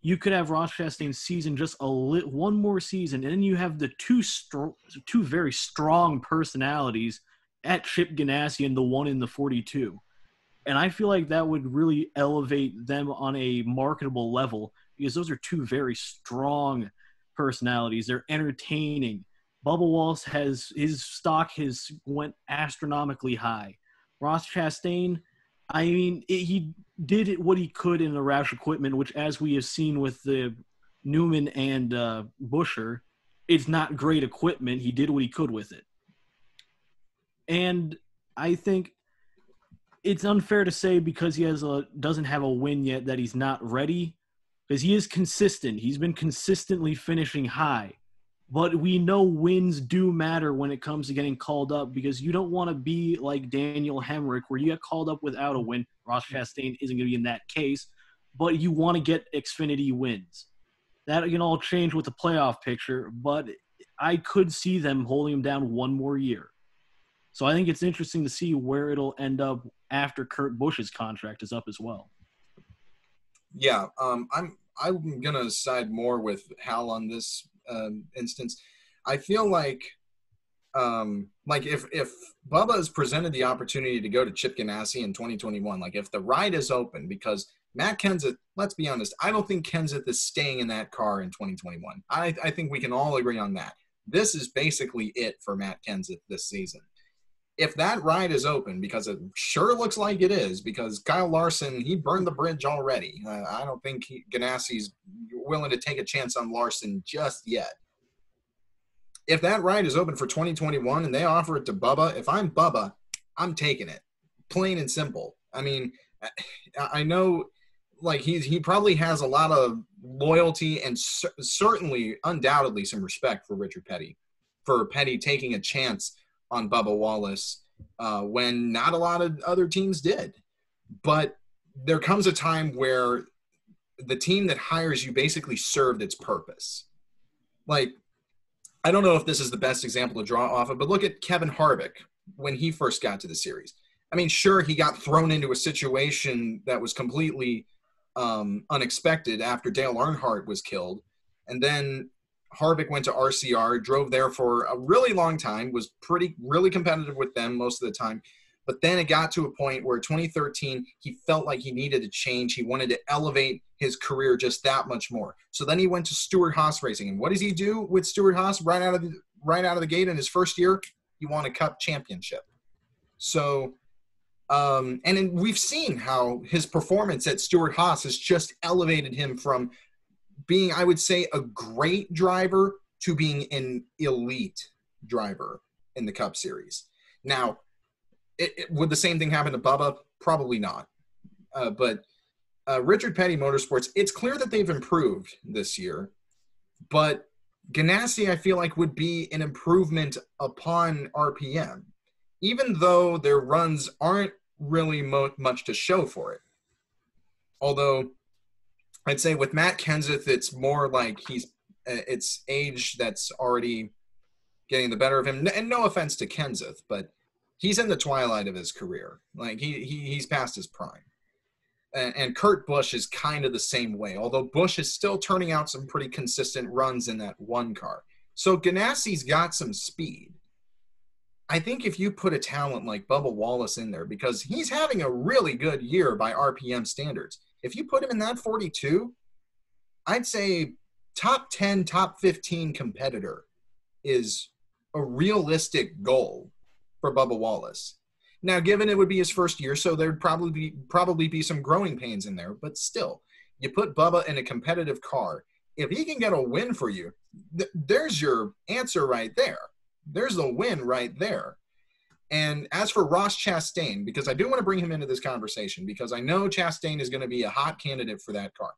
you could have Ross Chastain's season just one more season, and then you have the two very strong personalities at Chip Ganassi and the one in the 42. And I feel like that would really elevate them on a marketable level because those are two very strong personalities. They're entertaining. Bubba Wallace his stock has went astronomically high. Ross Chastain, I mean, he did what he could in the Roush equipment, which, as we have seen with the Newman and Buescher, it's not great equipment. He did what he could with it. And I think it's unfair to say because he doesn't have a win yet that he's not ready, because he is consistent. He's been consistently finishing high. But we know wins do matter when it comes to getting called up because you don't want to be like Daniel Hemrick where you get called up without a win. Ross Chastain isn't going to be in that case, but you want to get Xfinity wins. That can all change with the playoff picture, but I could see them holding him down one more year. So I think it's interesting to see where it'll end up after Kurt Busch's contract is up as well. Yeah, I'm gonna side more with Hal on this instance. I feel like if Bubba has presented the opportunity to go to Chip Ganassi in 2021, like if the ride is open, because Matt Kenseth, let's be honest, I don't think Kenseth is staying in that car in 2021. I think we can all agree on that. This is basically it for Matt Kenseth this season. If that ride is open, because it sure looks like it is, because Kyle Larson, he burned the bridge already. I don't think Ganassi's willing to take a chance on Larson just yet. If that ride is open for 2021 and they offer it to Bubba, if I'm Bubba, I'm taking it. Plain and simple. I mean, I know like he probably has a lot of loyalty and certainly, undoubtedly, some respect for Richard Petty, for Petty taking a chance on Bubba Wallace when not a lot of other teams did. But there comes a time where the team that hires you basically served its purpose. Like, I don't know if this is the best example to draw off of, but look at Kevin Harvick when he first got to the series. I mean, sure, he got thrown into a situation that was completely unexpected after Dale Earnhardt was killed. And then Harvick went to RCR, drove there for a really long time, was really competitive with them most of the time. But then it got to a point where 2013, he felt like he needed a change. He wanted to elevate his career just that much more. So then he went to Stewart-Haas Racing. And what does he do with Stewart-Haas right out of the gate in his first year? He won a Cup championship. So, we've seen how his performance at Stewart-Haas has just elevated him from being, I would say, a great driver to being an elite driver in the Cup Series. Now, would the same thing happen to Bubba? Probably not. But Richard Petty Motorsports, it's clear that they've improved this year. But Ganassi, I feel like, would be an improvement upon RPM, even though their runs aren't really much to show for it. Although I'd say with Matt Kenseth, it's more like it's age that's already getting the better of him. And no offense to Kenseth, but he's in the twilight of his career. Like he's past his prime. And Kurt Busch is kind of the same way, although Busch is still turning out some pretty consistent runs in that one car. So Ganassi's got some speed. I think if you put a talent like Bubba Wallace in there, because he's having a really good year by RPM standards, if you put him in that 42, I'd say top 10, top 15 competitor is a realistic goal for Bubba Wallace. Now, given it would be his first year, so there'd probably be some growing pains in there, but still, you put Bubba in a competitive car. If he can get a win for you, there's your answer right there. There's the win right there. And as for Ross Chastain, because I do want to bring him into this conversation, because I know Chastain is going to be a hot candidate for that car.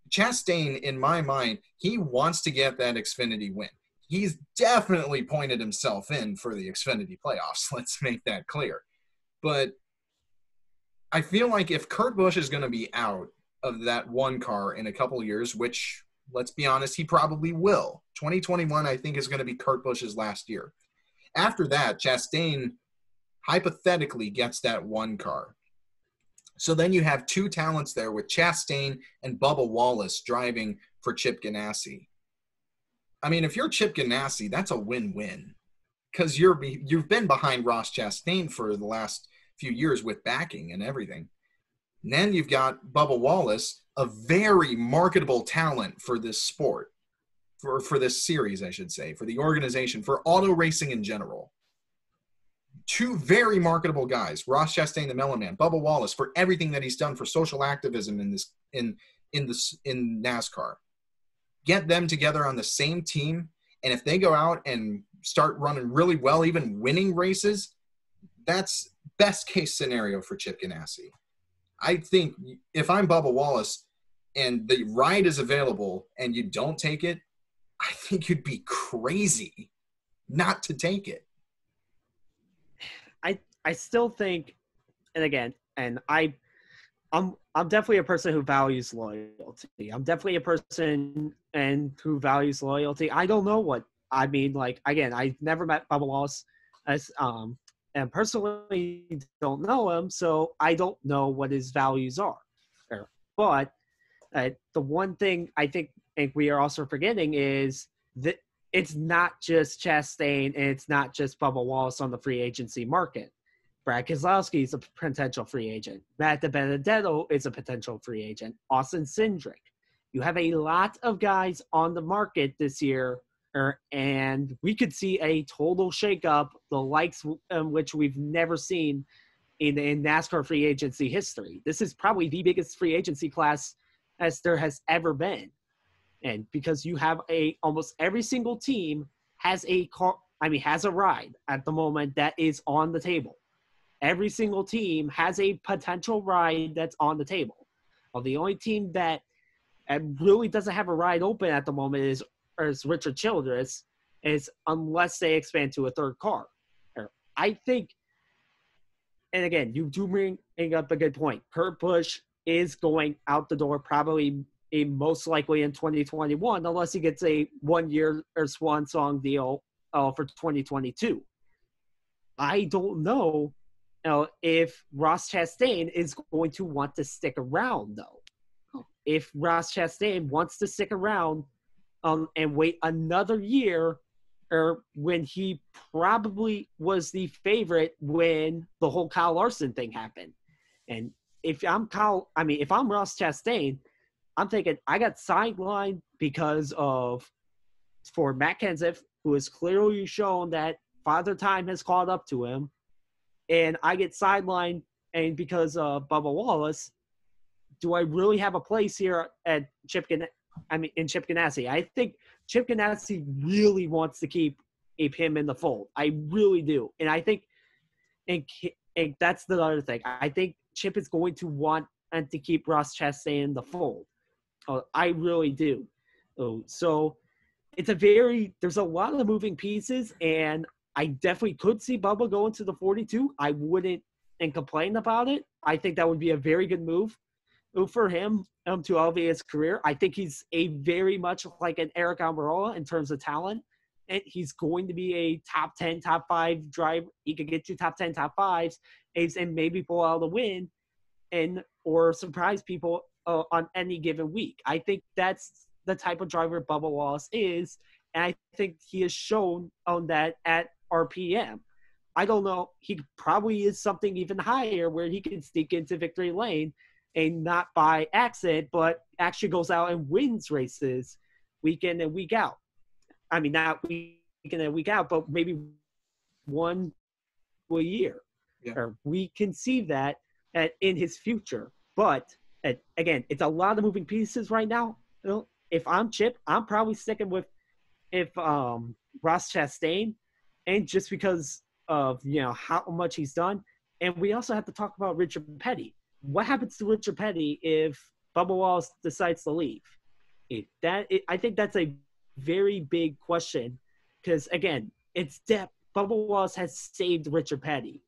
Chastain, in my mind, he wants to get that Xfinity win. He's definitely pointed himself in for the Xfinity playoffs. Let's make that clear. But I feel like if Kurt Busch is going to be out of that one car in a couple of years, which let's be honest, he probably will. 2021, I think, is going to be Kurt Busch's last year. After that, Chastain hypothetically gets that one car. So then you have two talents there with Chastain and Bubba Wallace driving for Chip Ganassi. I mean, if you're Chip Ganassi, that's a win-win, because you've been behind Ross Chastain for the last few years with backing and everything. And then you've got Bubba Wallace, a very marketable talent for this sport, for this series, I should say, for the organization, for auto racing in general. Two very marketable guys, Ross Chastain, the Mellow Man, Bubba Wallace, for everything that he's done for social activism in NASCAR. Get them together on the same team, and if they go out and start running really well, even winning races, that's best case scenario for Chip Ganassi. I think if I'm Bubba Wallace and the ride is available and you don't take it, I think you'd be crazy not to take it. I still think, and again, and I'm definitely a person who values loyalty. I'm definitely a person who values loyalty. I don't know what I mean. Like, again, I've never met Bubba Wallace, and personally don't know him, so I don't know what his values are. But the one thing I think we are also forgetting is that it's not just Chastain and it's not just Bubba Wallace on the free agency market. Brad Keselowski is a potential free agent. Matt DiBenedetto is a potential free agent. Austin Cindric. You have a lot of guys on the market this year, and we could see a total shakeup, the likes which we've never seen in NASCAR free agency history. This is probably the biggest free agency class as there has ever been. And because you have almost every single team has a ride at the moment that is on the table. Every single team has a potential ride that's on the table. Well, the only team that really doesn't have a ride open at the moment is Richard Childress, is unless they expand to a third car. I think, and again, you do bring up a good point. Kurt Busch is going out the door probably most likely in 2021, unless he gets a 1-year or swan song deal for 2022. I don't know if Ross Chastain is going to want to stick around, though. If Ross Chastain wants to stick around and wait another year, or when he probably was the favorite when the whole Kyle Larson thing happened. And if I'm Ross Chastain, I'm thinking I got sidelined for Matt Kenseth, who has clearly shown that Father Time has caught up to him, and I get sidelined, and because of Bubba Wallace, do I really have a place here at Chip Ganassi? I think Chip Ganassi really wants to keep him in the fold. I really do, and I think, and that's the other thing. I think Chip is going to want to keep Ross Chastain in the fold. I really do. So there's a lot of moving pieces, and I definitely could see Bubba going to the 42. I wouldn't complain about it. I think that would be a very good move for him to elevate his career. I think he's a very much like an Eric Almirola in terms of talent, and he's going to be a top 10, top 5 driver. He could get you top 10, top 5s, and maybe pull out a win or surprise people on any given week. I think that's the type of driver Bubba Wallace is, and I think he has shown on that at RPM. I don't know. He probably is something even higher where he can sneak into victory lane and not by accident, but actually goes out and wins races week in and week out. I mean, not week in and week out, but maybe one a year. Yeah. Or we can see that in his future. But again, it's a lot of moving pieces right now. If I'm Chip, I'm probably sticking with Ross Chastain, and just because of how much he's done. And we also have to talk about Richard Petty. What happens to Richard Petty if Bubba Wallace decides to leave? I think that's a very big question, because again, it's depth. Bubba Wallace has saved Richard Petty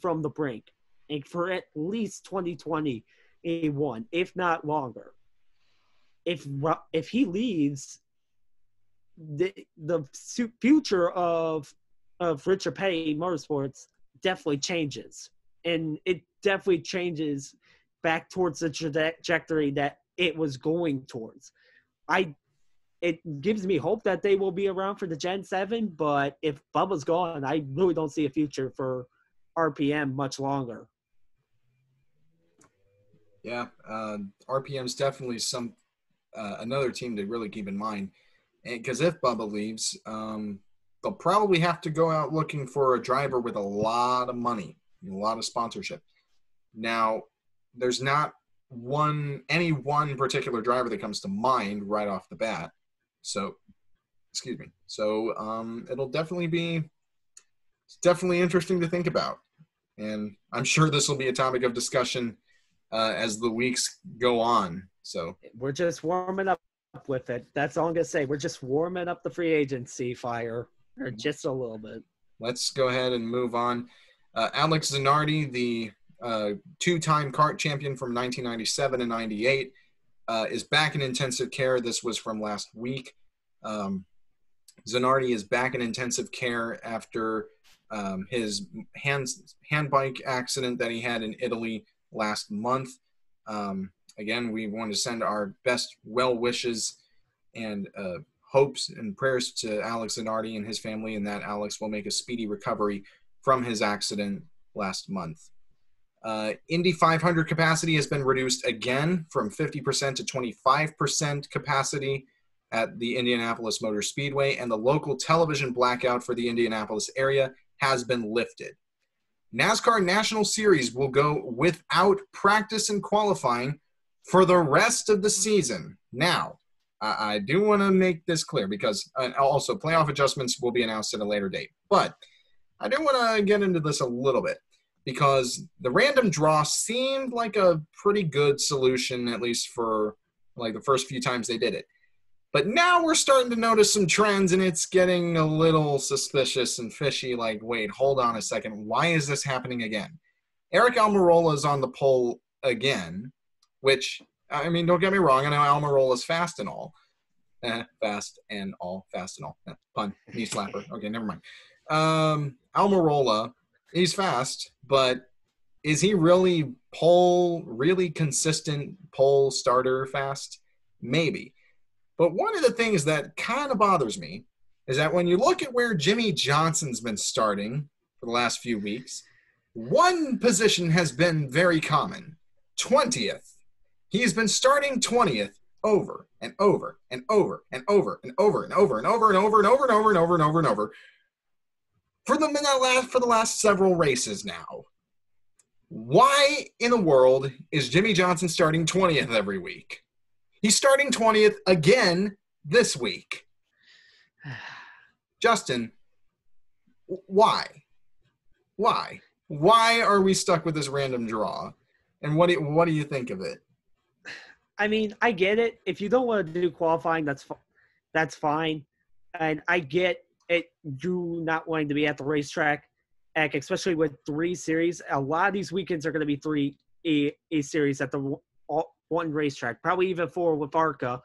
from the brink, and for at least 2021, if not longer. if he leaves, the future of Richard Petty Motorsports definitely changes, and it definitely changes back towards the trajectory that it was going towards. It gives me hope that they will be around for the Gen 7, but if Bubba's gone, I really don't see a future for RPM much longer. Yeah, RPM's definitely another team to really keep in mind. Because if Bubba leaves, they'll probably have to go out looking for a driver with a lot of money, a lot of sponsorship. Now, there's not any one particular driver that comes to mind right off the bat. So, excuse me. So, it'll definitely be interesting to think about. And I'm sure this will be a topic of discussion as the weeks go on. So we're just warming up with it. That's all I'm going to say. We're just warming up the free agency fire just a little bit. Let's go ahead and move on. Alex Zanardi, the two-time kart champion from 1997 and 98, is back in intensive care. This was from last week. Zanardi is back in intensive care after his hand bike accident that he had in Italy last month. Again, we want to send our best well wishes and hopes and prayers to Alex Zanardi and his family, and that Alex will make a speedy recovery from his accident last month. Indy 500 capacity has been reduced again from 50% to 25% capacity at the Indianapolis Motor Speedway, and the local television blackout for the Indianapolis area has been lifted. NASCAR National Series will go without practice and qualifying for the rest of the season. Now, I do want to make this clear because also playoff adjustments will be announced at a later date. But I do want to get into this a little bit because the random draw seemed like a pretty good solution, at least for like the first few times they did it. But now we're starting to notice some trends, and it's getting a little suspicious and fishy. Like, wait, hold on a second. Why is this happening again? Eric Almirola is on the pole again, which, I mean, don't get me wrong. I know Almirola is fast and all. Fast and all. Pun. Knee slapper. Okay, never mind. Almirola, he's fast, but is he really consistent pole starter fast? Maybe. But one of the things that kind of bothers me is that when you look at where Jimmy Johnson's been starting for the last few weeks, one position has been very common, 20th. He's been starting 20th over and over and over and over and over and over and over and over and over and over and over and over and over for the last several races now. Why in the world is Jimmy Johnson starting 20th every week? He's starting 20th again this week. Justin, why? Why are we stuck with this random draw? And what do you think of it? I mean, I get it. If you don't want to do qualifying, that's fine. And I get it, you not wanting to be at the racetrack, especially with 3 series. A lot of these weekends are going to be 3 A series at the one racetrack, probably even 4 with ARCA,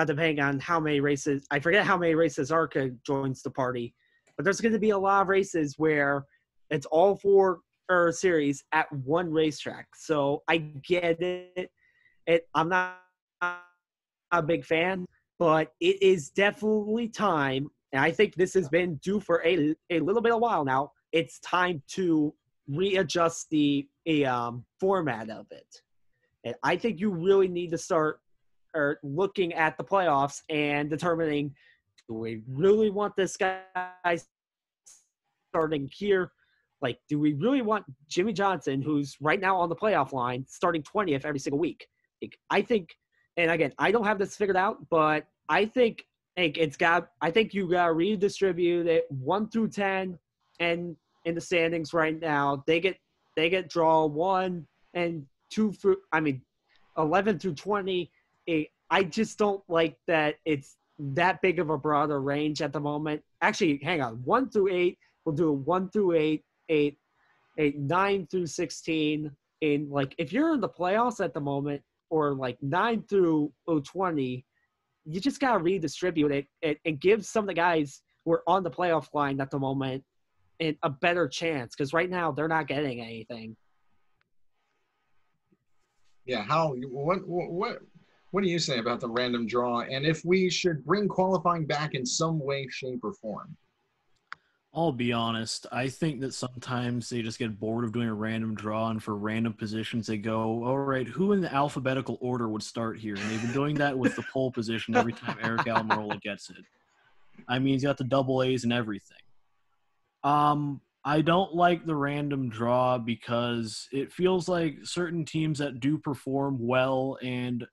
depending on how many races. I forget how many races ARCA joins the party, but there's going to be a lot of races where it's all 4 series at one racetrack. So I get it. I'm not a big fan, but it is definitely time, and I think this has been due for a little bit of a while now. It's time to readjust the format of it. And I think you really need to start looking at the playoffs and determining, do we really want this guy starting here? Like, do we really want Jimmy Johnson, who's right now on the playoff line, starting 20th every single week? I think, and again, I don't have this figured out, but I think you got to redistribute it 1 through 10, and in the standings right now, they get draw 1 and 2 for, 11 through 20. I just don't like that it's that big of a broader range at the moment. Actually, hang on, 1 through 8. We'll do 1 through 8, 9 through 16. And like, if you're in the playoffs at the moment, or like 9 through 20, you just got to redistribute it and give some of the guys who are on the playoff line at the moment a better chance, because right now they're not getting anything. Yeah, what do you say about the random draw, and if we should bring qualifying back in some way, shape, or form? I'll be honest. I think that sometimes they just get bored of doing a random draw, and for random positions, they go, all right, who in the alphabetical order would start here? And they've been doing that with the pole position every time Eric Almirola gets it. I mean, he's got the double A's and everything. I don't like the random draw because it feels like certain teams that do perform well and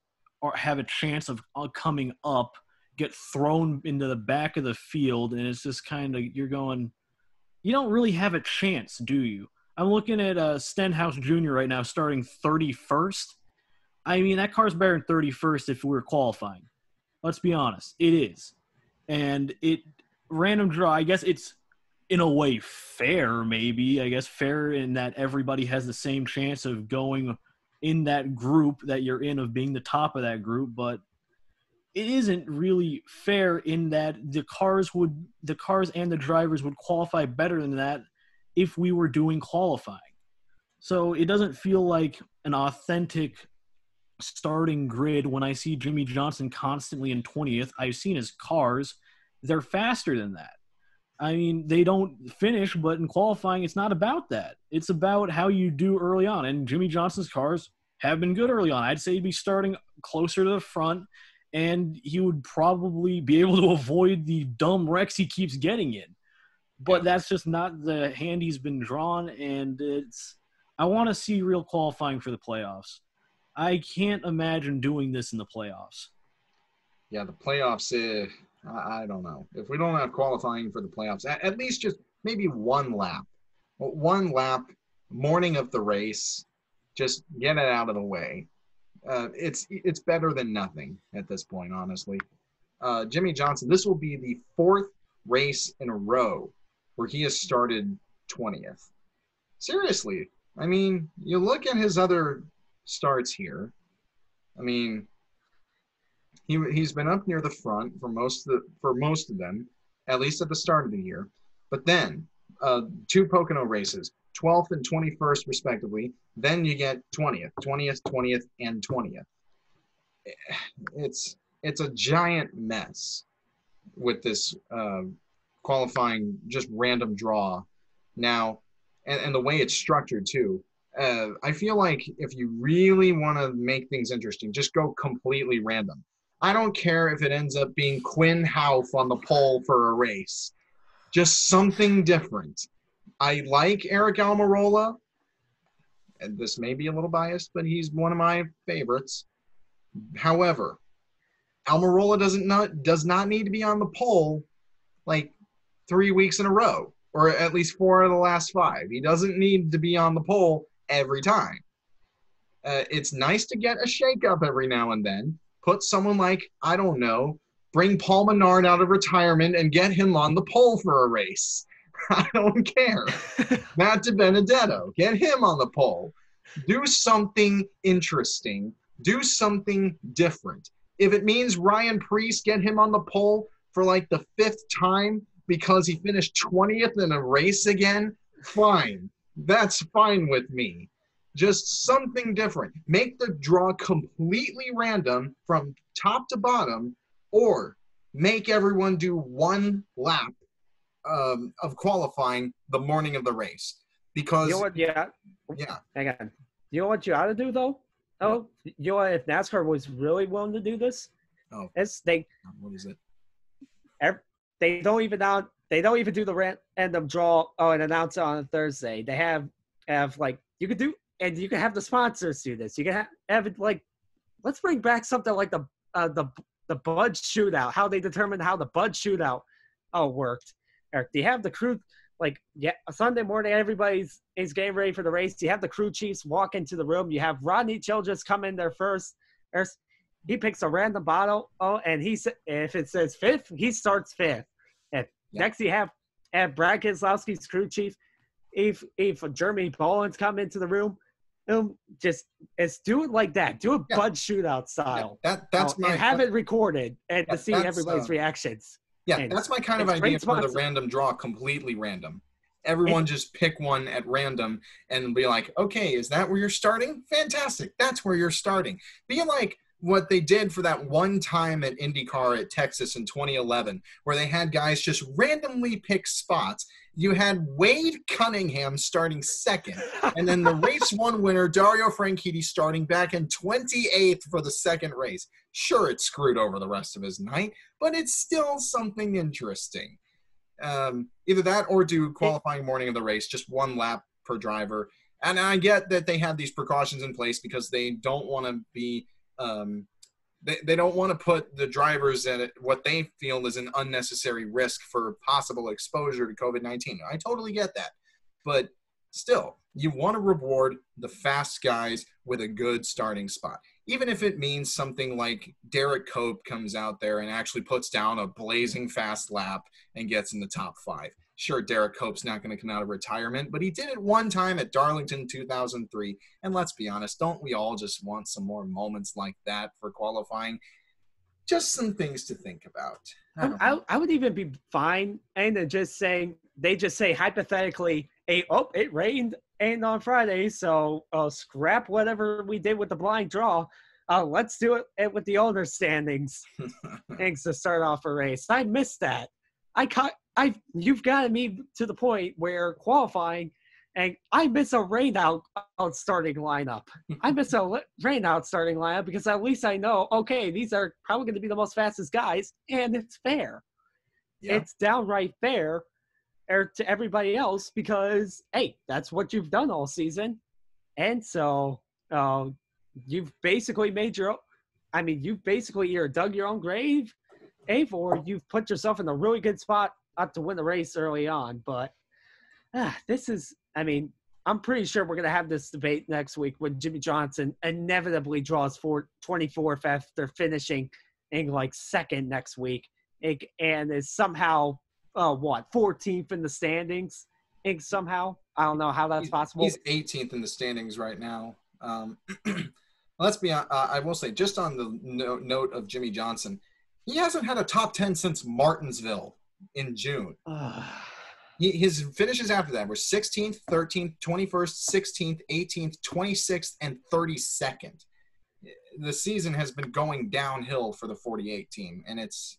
have a chance of coming up get thrown into the back of the field, and it's just kind of, you're going, you don't really have a chance, do you? I'm looking at Stenhouse Jr. right now starting 31st. I mean, that car's better than 31st if we were qualifying. Let's be honest. It is. And random draw, I guess it's in a way fair, maybe. I guess fair in that everybody has the same chance of going in that group that you're in, of being the top of that group, but it isn't really fair in that the cars and the drivers would qualify better than that if we were doing qualifying. So it doesn't feel like an authentic starting grid when I see Jimmy Johnson constantly in 20th. I've seen his cars. They're faster than that. I mean, they don't finish, but in qualifying, it's not about that. It's about how you do early on. And Jimmy Johnson's cars have been good early on. I'd say he'd be starting closer to the front, and he would probably be able to avoid the dumb wrecks he keeps getting in. But that's just not the hand he's been drawn, and I want to see real qualifying for the playoffs. I can't imagine doing this in the playoffs. Yeah, the playoffs, I don't know. If we don't have qualifying for the playoffs, at least just maybe one lap. Morning of the race, just get it out of the way. It's better than nothing at this point, honestly. Jimmy Johnson, this will be the 4th race in a row where he has started 20th. Seriously, I mean, you look at his other starts here. I mean, he's been up near the front for most of them, at least at the start of the year. But then 2 Pocono races, 12th and 21st respectively. Then you get 20th, and 20th. It's a giant mess with this qualifying, just random draw now, and the way it's structured too. I feel like if you really want to make things interesting, just go completely random. I don't care if it ends up being Quinn Houff on the pole for a race. Just something different. I like Eric Almirola, and this may be a little biased, but he's one of my favorites. However, Almirola does not need to be on the pole like 3 weeks in a row, or at least 4 out of the last 5. He doesn't need to be on the pole every time. It's nice to get a shakeup every now and then. Put someone like, I don't know, bring Paul Menard out of retirement and get him on the pole for a race. I don't care. Matt DiBenedetto, get him on the pole. Do something interesting. Do something different. If it means Ryan Preece, get him on the pole for like the 5th time because he finished 20th in a race again, fine. That's fine with me. Just something different. Make the draw completely random from top to bottom, or make everyone do 1 lap of qualifying the morning of the race. Because you know what? Yeah. Hang on. You know what you ought to do though? Oh, you know what? If NASCAR was really willing to do this, what is it? They don't even do the random draw. And announce it on a Thursday. They have like you could do, and you can have the sponsors do this. You can have it like, let's bring back something like the Bud Shootout. How they determined how the Bud Shootout worked. Eric, do you have the crew? Like, yeah, Sunday morning, everybody's getting ready for the race. You have the crew chiefs walk into the room. You have Rodney Childress come in there first. He picks a random bottle. And if it says 5th, he starts 5th. Next, you have Brad Keselowski's crew chief. If Jeremy Boland's come into the room, Just let's do it like that. Do a Bud shootout style. That's my and have it recorded and to see everybody's reactions. Yeah, And that's my kind of idea for the random draw, completely random. Everyone just pick one at random and be like, okay, is that where you're starting? Fantastic. That's where you're starting. Be like what they did for that one time at IndyCar at Texas in 2011, where they had guys just randomly pick spots. You had Wade Cunningham starting second, and then the race one winner, Dario Franchitti, starting back in 28th for the second race. Sure, it screwed over the rest of his night, but it's still something interesting. Either that or do qualifying morning of the race, just one lap per driver. And I get that they have these precautions in place because they don't want to be they don't want to put the drivers at what they feel is an unnecessary risk for possible exposure to COVID-19. I totally get that. But still, you want to reward the fast guys with a good starting spot. Even if it means something like Derek Cope comes out there and actually puts down a blazing fast lap and gets in the top 5. Sure, Derek Cope's not going to come out of retirement, but he did it one time at Darlington 2003. And let's be honest, don't we all just want some more moments like that for qualifying? Just some things to think about. I would even be fine and just saying, they just say hypothetically, it rained and on Friday, so scrap whatever we did with the blind draw. Let's do it with the owner standings things to start off a race. I missed that. You've gotten me to the point where qualifying, and I miss a rain out starting lineup. I miss a rain out starting lineup because at least I know, okay, these are probably going to be the most fastest guys, and it's fair. Yeah. It's downright fair to everybody else because, hey, that's what you've done all season. And so you've basically you've basically either dug your own grave, or you've put yourself in a really good spot to win the race early on. But this is, I'm pretty sure we're going to have this debate next week when Jimmy Johnson inevitably draws 24th after finishing in second next week and is somehow, 14th in the standings somehow. I don't know how that's possible. He's 18th in the standings right now. Let's be honest, I will say, just on the note of Jimmy Johnson, he hasn't had a top 10 since Martinsville in June. His finishes after that were 16th, 13th, 21st, 16th, 18th, 26th, and 32nd. The season has been going downhill for the 48 team, and it's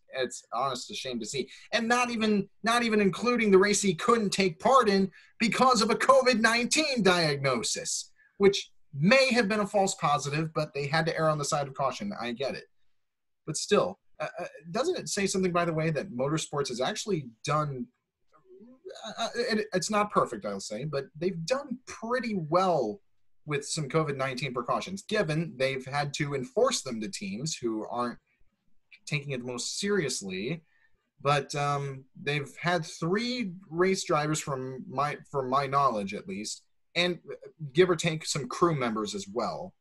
honest a shame to see. And not even including the race he couldn't take part in because of a COVID-19 diagnosis, which may have been a false positive, but they had to err on the side of caution. I get it. But still, doesn't it say something, by the way, that motorsports has actually done it's not perfect, I'll say, but they've done pretty well with some COVID-19 precautions, given they've had to enforce them to teams who aren't taking it the most seriously. But they've had 3 race drivers from my knowledge, at least, and give or take some crew members as well.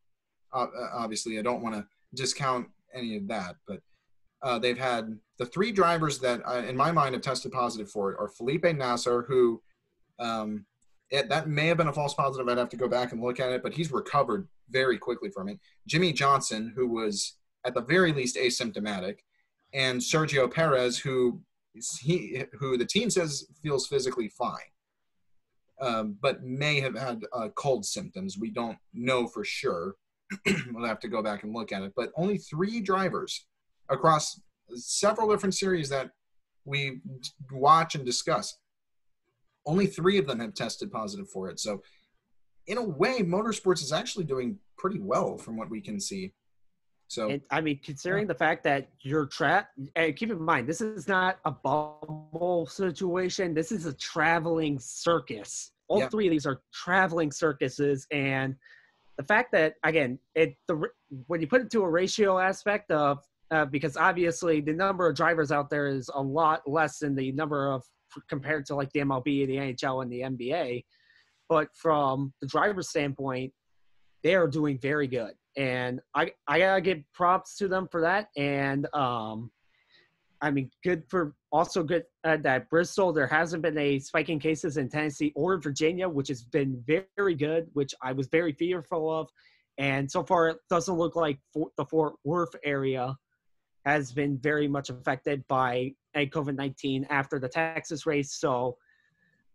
Obviously, I don't want to discount any of that, but they've had the 3 drivers that, in my mind, have tested positive for it are Felipe Nasser, who that may have been a false positive. I'd have to go back and look at it, but he's recovered very quickly from it. Jimmy Johnson, who was at the very least asymptomatic, and Sergio Perez, who the team says feels physically fine, but may have had cold symptoms. We don't know for sure. We'll have to go back and look at it. But only 3 drivers across several different series that we watch and discuss, only 3 of them have tested positive for it. So in a way, motorsports is actually doing pretty well from what we can see. So, and, considering the fact that you're keep in mind, this is not a bubble situation. This is a traveling circus. All 3 of these are traveling circuses. And the fact that, again, when you put it to a ratio aspect of, because obviously the number of drivers out there is a lot less than the number of, compared to the MLB, the NHL, and the NBA. But from the driver's standpoint, they are doing very good. And I gotta give props to them for that. And I mean, good that Bristol, there hasn't been a spike in cases in Tennessee or Virginia, which has been very good, which I was very fearful of. And so far, it doesn't look like the Fort Worth area has been very much affected by COVID-19 after the Texas race. So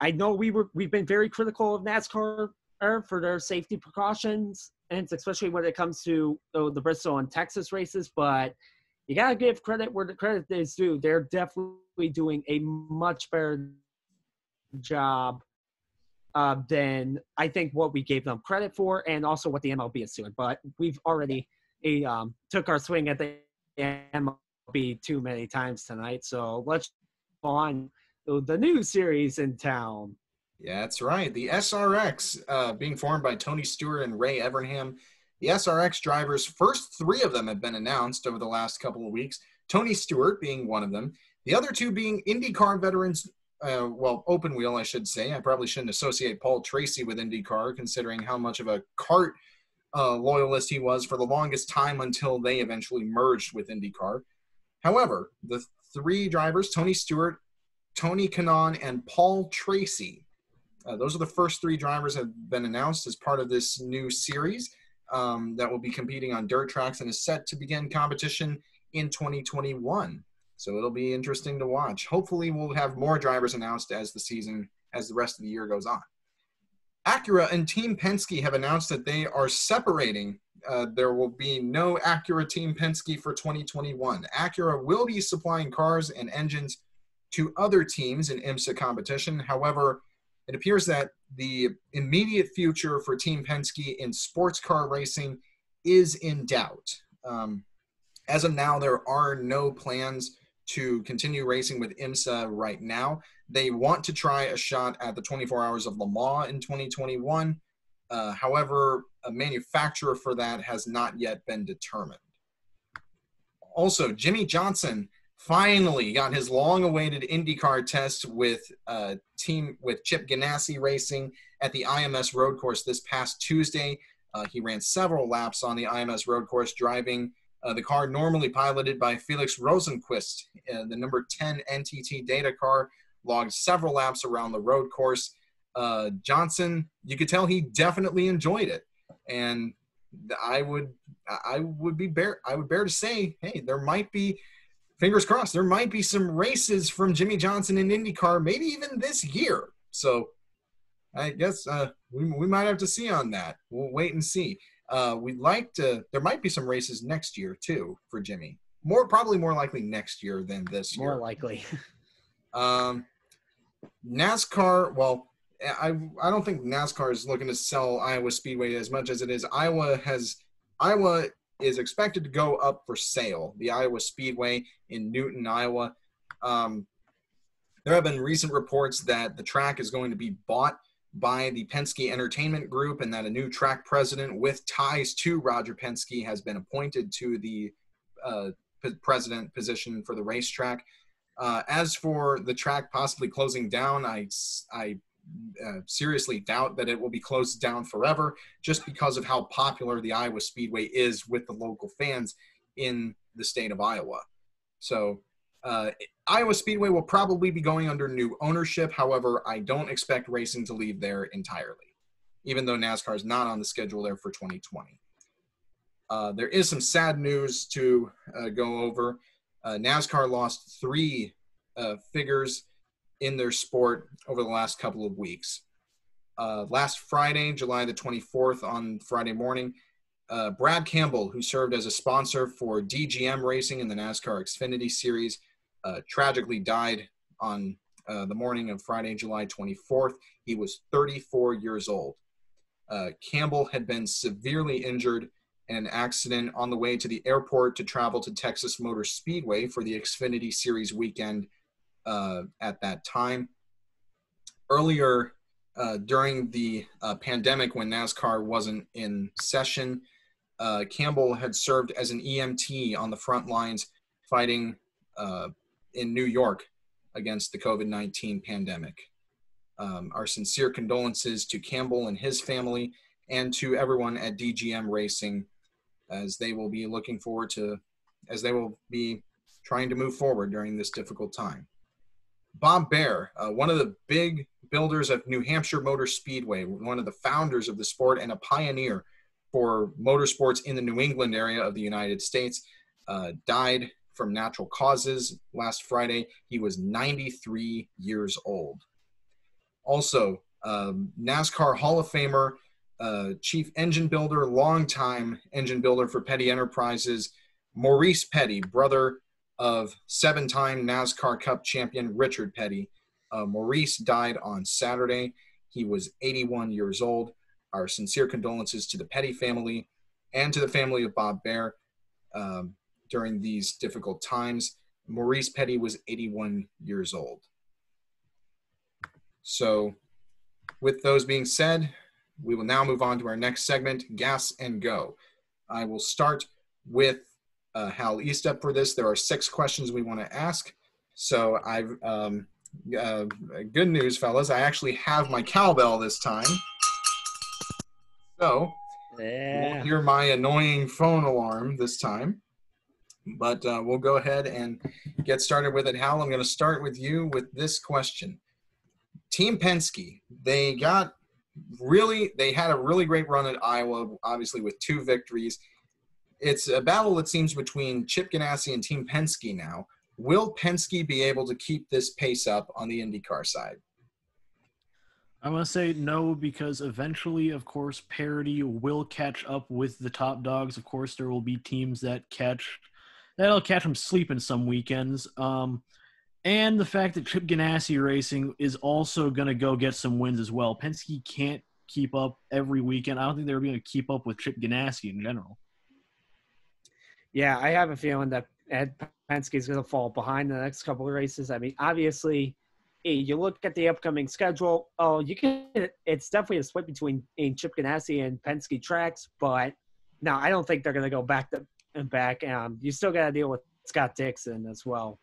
I know we've been very critical of NASCAR for their safety precautions, and especially when it comes to the Bristol and Texas races, but you got to give credit where the credit is due. They're definitely doing a much better job than I think what we gave them credit for, and also what the MLB is doing. But we've already took our swing at the MLB too many times tonight, so let's go on to the new series in town. Yeah, that's right. The SRX, being formed by Tony Stewart and Ray Evernham. The SRX drivers, first three of them have been announced over the last couple of weeks, Tony Stewart being one of them. The other two being IndyCar veterans, open wheel, I should say. I probably shouldn't associate Paul Tracy with IndyCar, considering how much of a kart loyalist he was for the longest time until they eventually merged with IndyCar. However, the three drivers, Tony Stewart, Tony Kanaan, and Paul Tracy, those are the first three drivers that have been announced as part of this new series that will be competing on dirt tracks and is set to begin competition in 2021. So it'll be interesting to watch. Hopefully we'll have more drivers announced as the rest of the year goes on. Acura and Team Penske have announced that they are separating. There will be no Acura Team Penske for 2021. Acura will be supplying cars and engines to other teams in IMSA competition. However, it appears that the immediate future for Team Penske in sports car racing is in doubt. As of now, there are no plans to continue racing with IMSA right now. They want to try a shot at the 24 Hours of Le Mans in 2021. However, a manufacturer for that has not yet been determined. Also, Jimmy Johnson finally got his long-awaited IndyCar test with Chip Ganassi Racing at the IMS road course this past Tuesday. He ran several laps on the IMS road course, driving the car normally piloted by Felix Rosenqvist. The number 10 NTT Data car logged several laps around the road course. Johnson, you could tell he definitely enjoyed it, and I would bear to say, hey, there might be. Fingers crossed, there might be some races from Jimmy Johnson in IndyCar, maybe even this year. So I guess we might have to see on that. We'll wait and see. There might be some races next year too for Jimmy. Probably more likely next year than this year. More likely. NASCAR, well, I don't think NASCAR is looking to sell Iowa Speedway as much as it is. Iowa is expected to go up for sale, the Iowa Speedway in Newton, Iowa. There have been recent reports that the track is going to be bought by the Penske Entertainment Group and that a new track president with ties to Roger Penske has been appointed to the president position for the racetrack. As for the track possibly closing down, I seriously doubt that it will be closed down forever, just because of how popular the Iowa Speedway is with the local fans in the state of Iowa. So Iowa Speedway will probably be going under new ownership. However, I don't expect racing to leave there entirely, even though NASCAR is not on the schedule there for 2020. There is some sad news to go over. NASCAR lost three figures in their sport over the last couple of weeks. Last Friday, July the 24th, on Friday morning, Brad Campbell, who served as a sponsor for DGM Racing in the NASCAR Xfinity Series, tragically died on the morning of Friday, July 24th. He was 34 years old. Campbell had been severely injured in an accident on the way to the airport to travel to Texas Motor Speedway for the Xfinity Series weekend at that time. Earlier during the pandemic, when NASCAR wasn't in session, Campbell had served as an EMT on the front lines fighting in New York against the COVID-19 pandemic. Our sincere condolences to Campbell and his family and to everyone at DGM Racing, as they will be trying to move forward during this difficult time. Bob Baer, one of the big builders of New Hampshire Motor Speedway, one of the founders of the sport and a pioneer for motorsports in the New England area of the United States, died from natural causes last Friday. He was 93 years old. Also, NASCAR Hall of Famer, chief engine builder, longtime engine builder for Petty Enterprises, Maurice Petty, brother of 7-time NASCAR Cup champion Richard Petty. Maurice died on Saturday. He was 81 years old. Our sincere condolences to the Petty family and to the family of Bob Baer during these difficult times. Maurice Petty was 81 years old. So with those being said, we will now move on to our next segment, Gas and Go. I will start with Hal Estep for this. There are 6 questions we want to ask. So I've good news, fellas. I actually have my cowbell this time. So you won't hear my annoying phone alarm this time. But we'll go ahead and get started with it. Hal, I'm going to start with you with this question. Team Penske, they had a really great run at Iowa, obviously with 2 victories. It's a battle, it seems, between Chip Ganassi and Team Penske now. Will Penske be able to keep this pace up on the IndyCar side? I'm going to say no, because eventually, of course, parity will catch up with the top dogs. Of course, there will be teams that'll catch them sleeping some weekends. And the fact that Chip Ganassi Racing is also going to go get some wins as well. Penske can't keep up every weekend. I don't think they're going to keep up with Chip Ganassi in general. Yeah, I have a feeling that Ed Penske is going to fall behind the next couple of races. I mean, obviously, you look at the upcoming schedule. It's definitely a split between Chip Ganassi and Penske tracks, but no, I don't think they're going to go back to back. You still got to deal with Scott Dixon as well.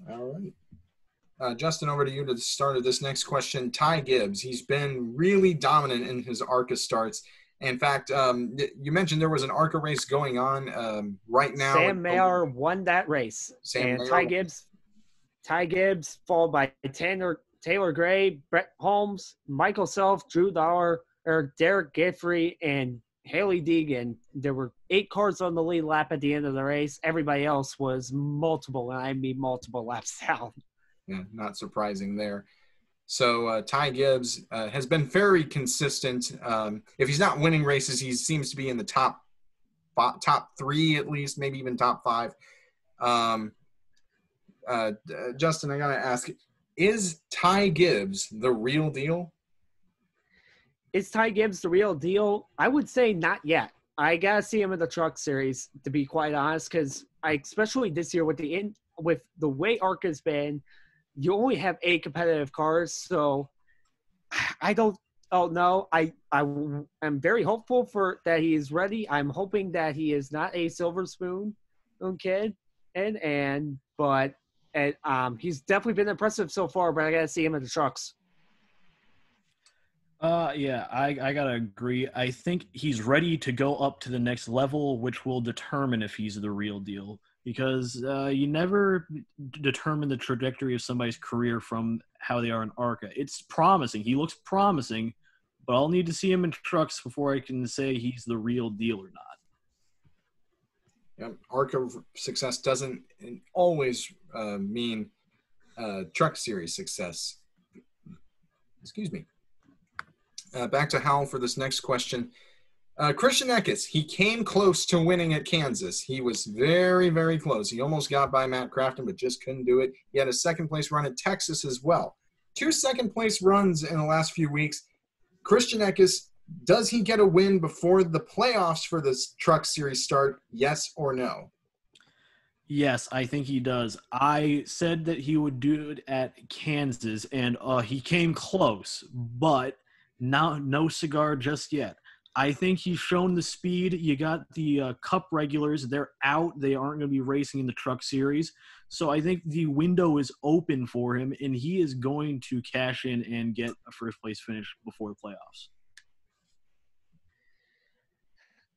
All right. Justin, over to you to start of this next question. Ty Gibbs, he's been really dominant in his ARCA starts. In fact, you mentioned there was an ARCA race going on right now. Sam Mayer won that race. Ty Gibbs followed by Taylor Gray, Brett Holmes, Michael Self, Drew Dauer, Derek Giffrey, and Haley Deegan. There were 8 cars on the lead lap at the end of the race. Everybody else was multiple laps down. Yeah, not surprising there. So Ty Gibbs has been very consistent. If he's not winning races, he seems to be in the top 3 at least, maybe even top 5. Justin, I gotta ask, is Ty Gibbs the real deal? Is Ty Gibbs the real deal? I would say not yet. I gotta see him in the Truck Series, to be quite honest, because especially this year with the way ARCA's been, you only have 8 competitive cars, so I don't know. I am very hopeful for that he is ready. I'm hoping that he is not a silver spoon kid, but he's definitely been impressive so far. But I gotta see him in the trucks. Yeah, I gotta agree. I think he's ready to go up to the next level, which will determine if he's the real deal. Because you never determine the trajectory of somebody's career from how they are in ARCA. It's promising. He looks promising, but I'll need to see him in trucks before I can say he's the real deal or not. Yep. ARCA success doesn't always mean Truck Series success. Excuse me. Back to Hal for this next question. Christian Eckes, he came close to winning at Kansas. He was very, very close. He almost got by Matt Crafton, but just couldn't do it. He had a second-place run at Texas as well. 2 second-place runs in the last few weeks. Christian Eckes, does he get a win before the playoffs for this Truck Series start, yes or no? Yes, I think he does. I said that he would do it at Kansas, and he came close, but no cigar just yet. I think he's shown the speed. You got the Cup regulars. They're out. They aren't going to be racing in the Truck Series. So I think the window is open for him, and he is going to cash in and get a first-place finish before the playoffs.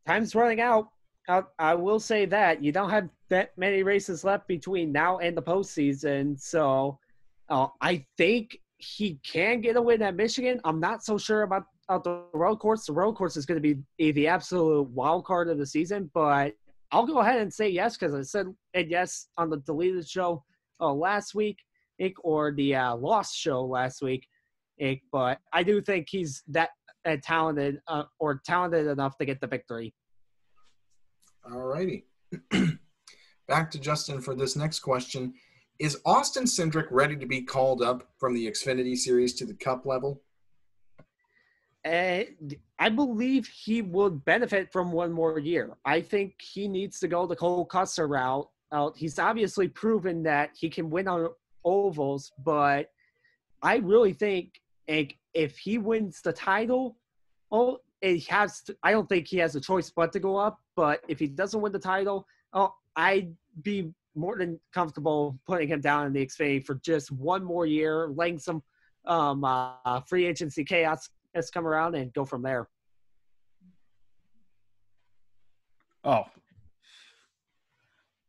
Time's running out. I will say that. You don't have that many races left between now and the postseason. So I think he can get a win at Michigan. I'm not so sure about the road course. The road course is going to be the absolute wild card of the season, but I'll go ahead and say yes because I said yes on the deleted show last week, or the lost show last week. But I do think he's that talented or talented enough to get the victory. All righty. Back to Justin for this next question. Is Austin Cindric ready to be called up from the Xfinity Series to the Cup level? I believe he would benefit from one more year. I think he needs to go the Cole Custer route. He's obviously proven that he can win on ovals, but I really think if he wins the title, I don't think he has a choice but to go up. But if he doesn't win the title, I'd be more than comfortable putting him down in the Xfinity for just one more year, letting some free agency chaos has come around and go from there. Oh.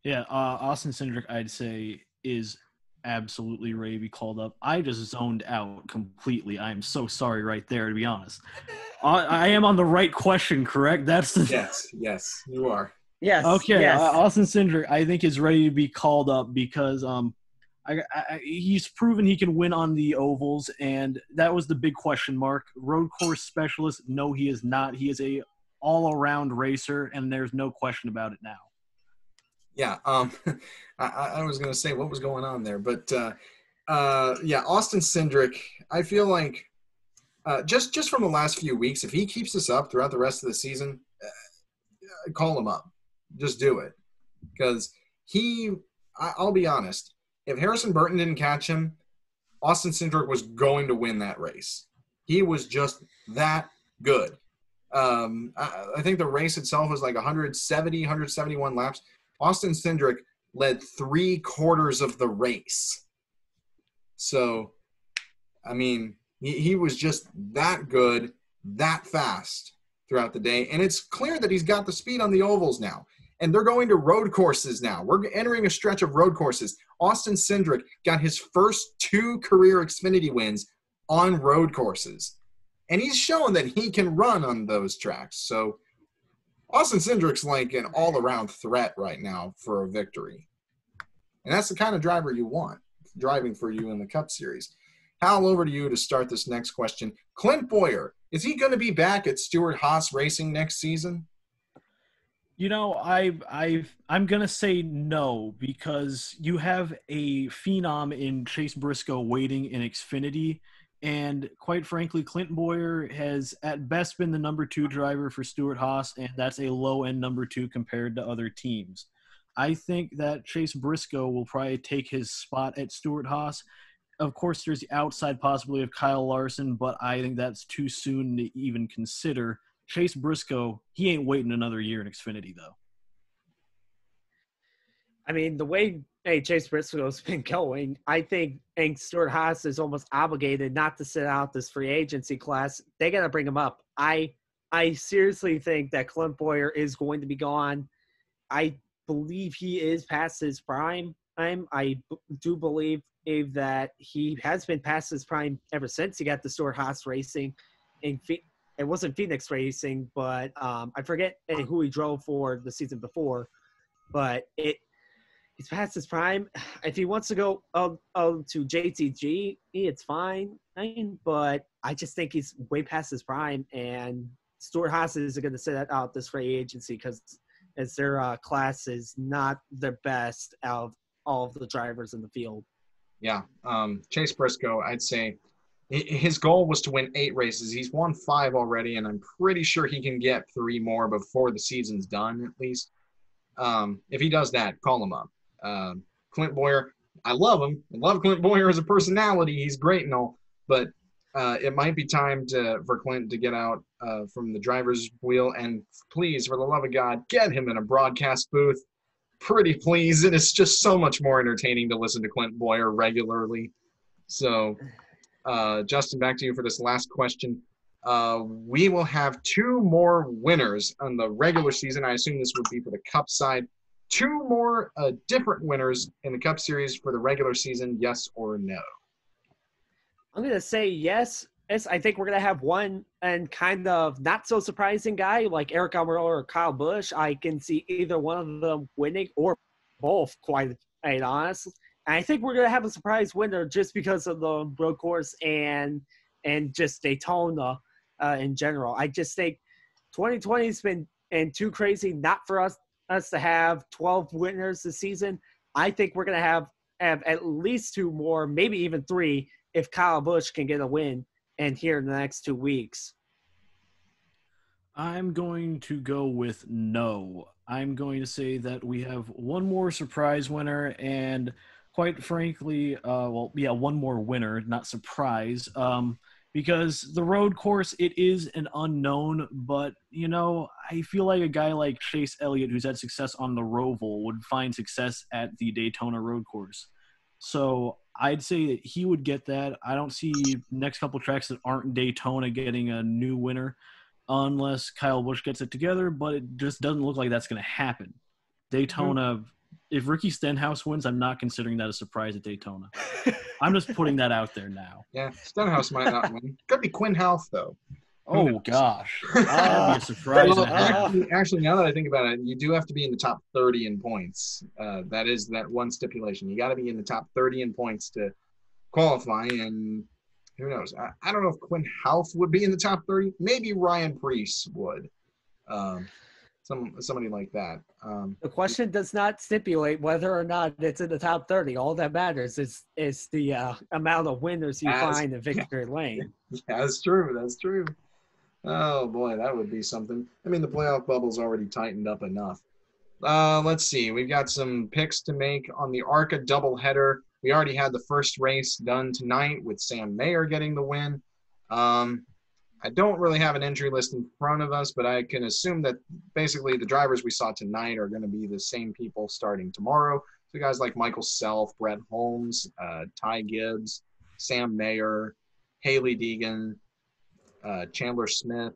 Yeah, Austin Cindric, I'd say, is absolutely ready to be called up. I just zoned out completely. I am so sorry right there, to be honest. I am on the right question, correct? That's the Yes, you are. Yes. Okay, yes. Austin Cindric, I think, is ready to be called up because he's proven he can win on the ovals, and that was the big question mark. Road course specialist? No, he is not. He is a all-around racer, and there's no question about it now. Yeah, I was going to say what was going on there, but Austin Cindric, I feel like just from the last few weeks, if he keeps this up throughout the rest of the season, call him up. Just do it. Because I'll be honest, if Harrison Burton didn't catch him, Austin Cindric was going to win that race. He was just that good. I think the race itself was like 171 laps. Austin Cindric led 3/4 of the race. So, I mean, he was just that good, that fast throughout the day. And it's clear that he's got the speed on the ovals now. And they're going to road courses now. We're entering a stretch of road courses. Austin Cindric got his first 2 career Xfinity wins on road courses. And he's shown that he can run on those tracks. So Austin Cindric's like an all-around threat right now for a victory. And that's the kind of driver you want, driving for you in the Cup Series. Hal, over to you to start this next question. Clint Bowyer, is he going to be back at Stewart-Haas Racing next season? You know, I'm going to say no, because you have a phenom in Chase Briscoe waiting in Xfinity. And quite frankly, Clint Bowyer has at best been the number 2 driver for Stewart-Haas, and that's a low-end number 2 compared to other teams. I think that Chase Briscoe will probably take his spot at Stewart-Haas. Of course, there's the outside possibility of Kyle Larson, but I think that's too soon to even consider. Chase Briscoe, he ain't waiting another year in Xfinity, though. I mean, the way Chase Briscoe's been going, I think Stewart-Haas is almost obligated not to sit out this free agency class. They got to bring him up. I seriously think that Clint Bowyer is going to be gone. I believe he is past his prime. I do believe that he has been past his prime ever since he got the Stewart-Haas Racing. It wasn't Phoenix Racing, but I forget who he drove for the season before. But he's past his prime. If he wants to go to JTG, it's fine. But I just think he's way past his prime, and Stewart-Haas is going to sit out this free agency because their class is not the best out of all of the drivers in the field. Yeah, Chase Briscoe, I'd say his goal was to win 8 races. He's won 5 already, and I'm pretty sure he can get 3 more before the season's done, at least. If he does that, call him up. Clint Bowyer, I love him. I love Clint Bowyer as a personality. He's great and all, but it might be time for Clint to get out from the driver's wheel, and please, for the love of God, get him in a broadcast booth. Pretty please. It is just so much more entertaining to listen to Clint Bowyer regularly. So, Justin, back to you for this last question. We will have 2 more winners on the regular season. I assume this would be for the Cup side. two more different winners in the Cup Series for the regular season, yes or no? I'm going to say yes. Yes, I think we're going to have one and kind of not so surprising guy like Eric Almirola or Kyle Busch. I can see either one of them winning or both, quite honest. And I think we're going to have a surprise winner just because of the road course and just Daytona in general. I just think 2020 has been too crazy not for us to have 12 winners this season. I think we're going to have at least two more, maybe even three, if Kyle Busch can get a win and here in the next 2 weeks. I'm going to go with no. I'm going to say that we have one more surprise winner and quite frankly, one more winner, not surprise, because the road course, it is an unknown, but, I feel like a guy like Chase Elliott, who's had success on the Roval, would find success at the Daytona road course. So I'd say that he would get that. I don't see next couple tracks that aren't Daytona getting a new winner unless Kyle Busch gets it together, but it just doesn't look like that's going to happen. Daytona, if Ricky Stenhouse wins, I'm not considering that a surprise at Daytona. I'm just putting that out there now. Yeah, Stenhouse might not win. Could be Quinn Houff, though. Oh, gosh. That'd be a surprise. Well, actually, now that I think about it, you do have to be in the top 30 in points. That is that one stipulation. You got to be in the top 30 in points to qualify, and who knows? I don't know if Quinn Houff would be in the top 30. Maybe Ryan Preece would. Somebody like that. The question does not stipulate whether or not it's in the top 30. All that matters is the amount of winners you find in victory lane. Yeah, that's true. That's true. Oh, boy, that would be something. I mean, the playoff bubble's already tightened up enough. Let's see. We've got some picks to make on the ARCA doubleheader. We already had the first race done tonight with Sam Mayer getting the win. I don't really have an entry list in front of us, but I can assume that basically the drivers we saw tonight are going to be the same people starting tomorrow. So guys like Michael Self, Brett Holmes, Ty Gibbs, Sam Mayer, Haley Deegan, Chandler Smith,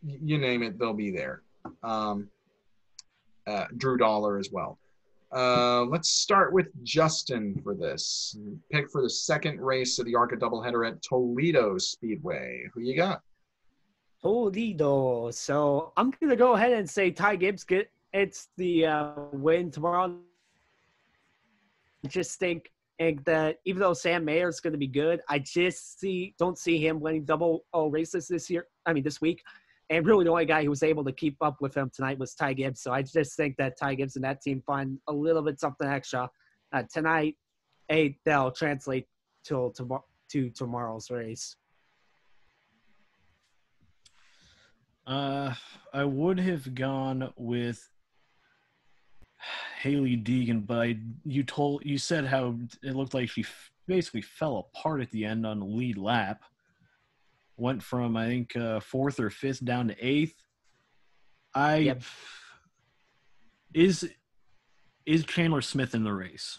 you name it, they'll be there. Drew Dollar as well. Let's start with Justin for this. Pick for the second race of the ARCA doubleheader at Toledo Speedway. Who you got? Toledo. So I'm going to go ahead and say Ty Gibbs gets the win tomorrow. I just think that even though Sam Mayer is going to be good, I just don't see him winning double O races this week. And really the only guy who was able to keep up with him tonight was Ty Gibbs. So I just think that Ty Gibbs and that team find a little bit something extra tonight. They'll translate to tomorrow's race. I would have gone with Haley Deegan, but you said how it looked like she basically fell apart at the end on the lead lap. Went from, I think, 4th or 5th down to 8th. Is Chandler Smith in the race?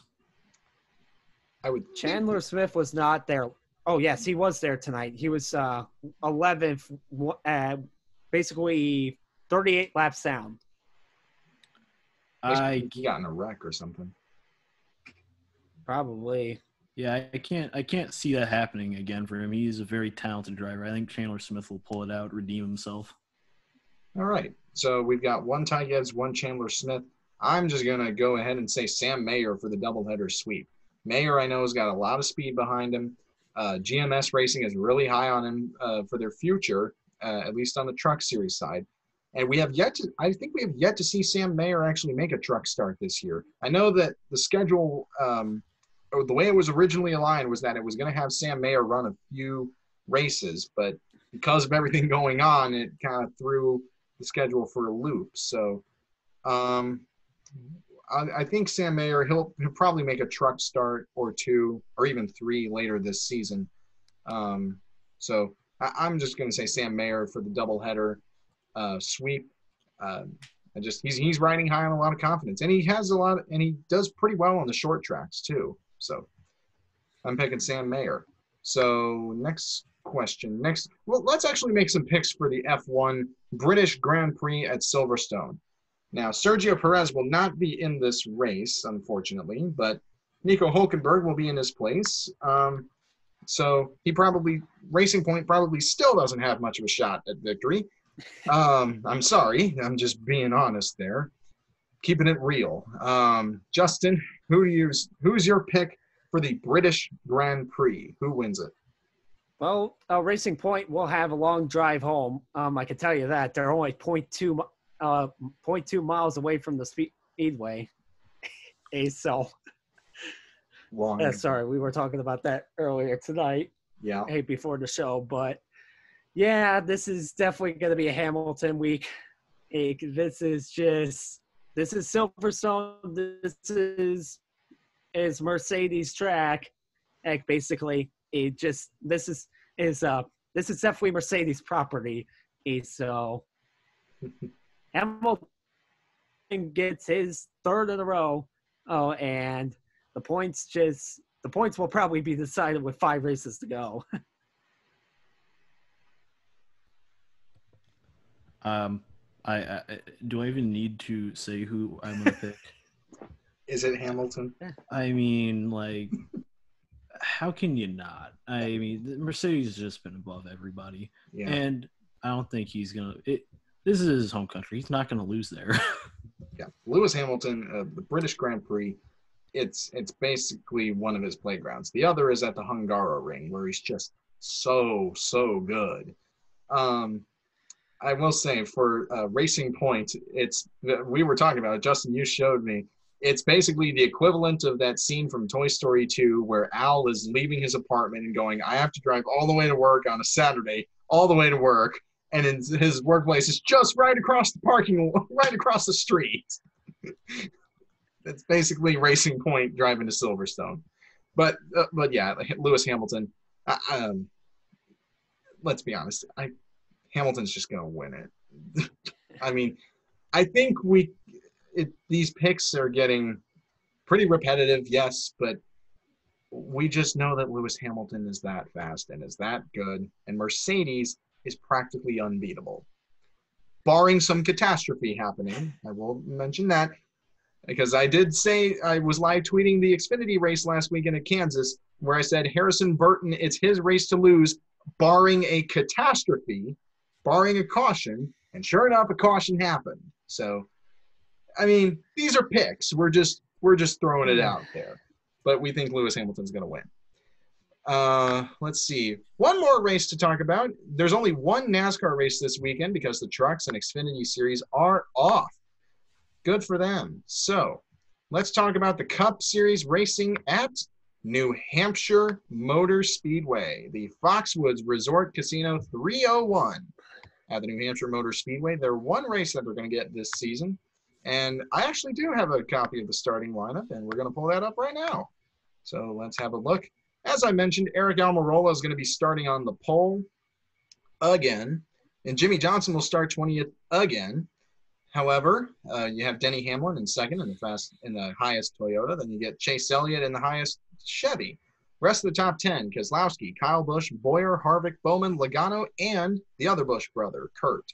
Chandler Smith was not there. Oh, yes, he was there tonight. He was 11th, basically 38 laps down. He got in a wreck or something. Probably. Yeah, I can't see that happening again for him. He's a very talented driver. I think Chandler Smith will pull it out, redeem himself. All right. So we've got one Ty Gibbs, one Chandler Smith. I'm just going to go ahead and say Sam Mayer for the doubleheader sweep. Mayer, I know, has got a lot of speed behind him. GMS Racing is really high on him for their future, at least on the truck series side. And I think we have yet to see Sam Mayer actually make a truck start this year. I know that the schedule, the way it was originally aligned was that it was going to have Sam Mayer run a few races, but because of everything going on, it kind of threw the schedule for a loop. So I think Sam Mayer, he'll probably make a truck start or two or even 3 later this season. So I'm just going to say Sam Mayer for the doubleheader sweep. He's riding high on a lot of confidence, and he does pretty well on the short tracks too. So I'm picking Sam Mayer. So next question. Let's actually make some picks for the F1 British Grand Prix at Silverstone. Now, Sergio Perez will not be in this race, unfortunately, but Nico Hulkenberg will be in his place. So Racing Point probably still doesn't have much of a shot at victory. I'm sorry. I'm just being honest there. Keeping it real. Justin, who's your pick for the British Grand Prix? Who wins it? Well, Racing Point will have a long drive home. I can tell you that. They're only 0.2 miles away from the speedway. So, Long. sorry, we were talking about that earlier tonight. Yeah. Hey, before the show. But, yeah, this is definitely going to be a Hamilton week. This is Silverstone. This is Mercedes track. Basically, this is definitely Mercedes property. So Hamilton gets his third in a row. Oh, and the points will probably be decided with 5 races to go. I do I even need to say who I'm gonna pick? Is it Hamilton? I mean, like, how can you not? I mean, Mercedes has just been above everybody, and I don't think he's gonna. This is his home country. He's not gonna lose there. Yeah, Lewis Hamilton, the British Grand Prix. It's basically one of his playgrounds. The other is at the Hungaroring, where he's just so good. I will say for Racing Point, we were talking about it. Justin, you showed me. It's basically the equivalent of that scene from Toy Story 2 where Al is leaving his apartment and going, I have to drive all the way to work on a Saturday, all the way to work. And his workplace is just right across the street. That's basically Racing Point driving to Silverstone. But yeah, Lewis Hamilton, let's be honest. Hamilton's just going to win it. I mean, I think these picks are getting pretty repetitive, yes, but we just know that Lewis Hamilton is that fast and is that good, and Mercedes is practically unbeatable. Barring some catastrophe happening, I will mention that, because I did say I was live tweeting the Xfinity race last weekend at Kansas, where I said Harrison Burton, it's his race to lose, barring a catastrophe, barring a caution, and sure enough, a caution happened. So, I mean, these are picks. We're just throwing it out there. But we think Lewis Hamilton's going to win. Let's see. One more race to talk about. There's only one NASCAR race this weekend because the trucks and Xfinity Series are off. Good for them. So, let's talk about the Cup Series racing at New Hampshire Motor Speedway, the Foxwoods Resort Casino 301 at the New Hampshire Motor Speedway. They're one race that we're going to get this season. And I actually do have a copy of the starting lineup, and we're going to pull that up right now. So let's have a look. As I mentioned, Eric Almirola is going to be starting on the pole again, and Jimmy Johnson will start 20th again. However, you have Denny Hamlin in second in the highest Toyota. Then you get Chase Elliott in the highest Chevy. Rest of the top 10, Keselowski, Kyle Busch, Boyer, Harvick, Bowman, Logano, and the other Busch brother, Kurt.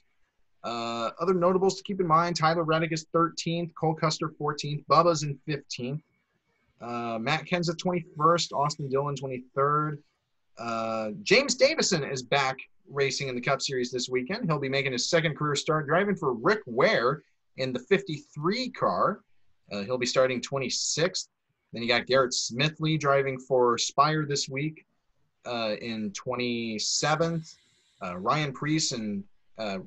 Other notables to keep in mind, Tyler Reddick is 13th, Cole Custer 14th, Bubba's in 15th, Matt Kenseth 21st, Austin Dillon 23rd. James Davison is back racing in the Cup Series this weekend. He'll be making his second career start driving for Rick Ware in the 53 car. He'll be starting 26th. Then you got Garrett Smithley driving for Spire this week in 27th. Ryan Preece and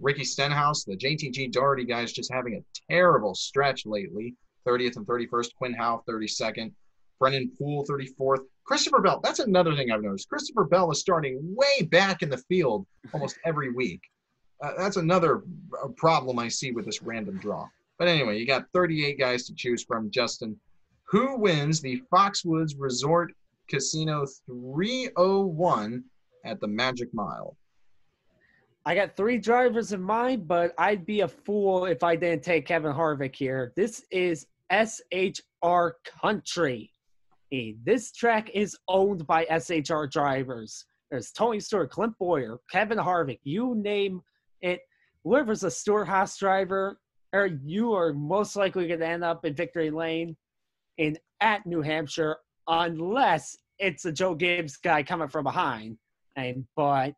Ricky Stenhouse, the JTG Doherty guys, just having a terrible stretch lately. 30th and 31st. Quinn Houff, 32nd. Brennan Poole, 34th. Christopher Bell, that's another thing I've noticed. Christopher Bell is starting way back in the field almost every week. That's another problem I see with this random draw. But anyway, you got 38 guys to choose from. Justin, who wins the Foxwoods Resort Casino 301 at the Magic Mile? I got 3 drivers in mind, but I'd be a fool if I didn't take Kevin Harvick here. This is SHR country. This track is owned by SHR drivers. There's Tony Stewart, Clint Boyer, Kevin Harvick, you name it. Whoever's a Stewart-Haas driver, or you are most likely going to end up in victory lane at New Hampshire unless it's a Joe Gibbs guy coming from behind. But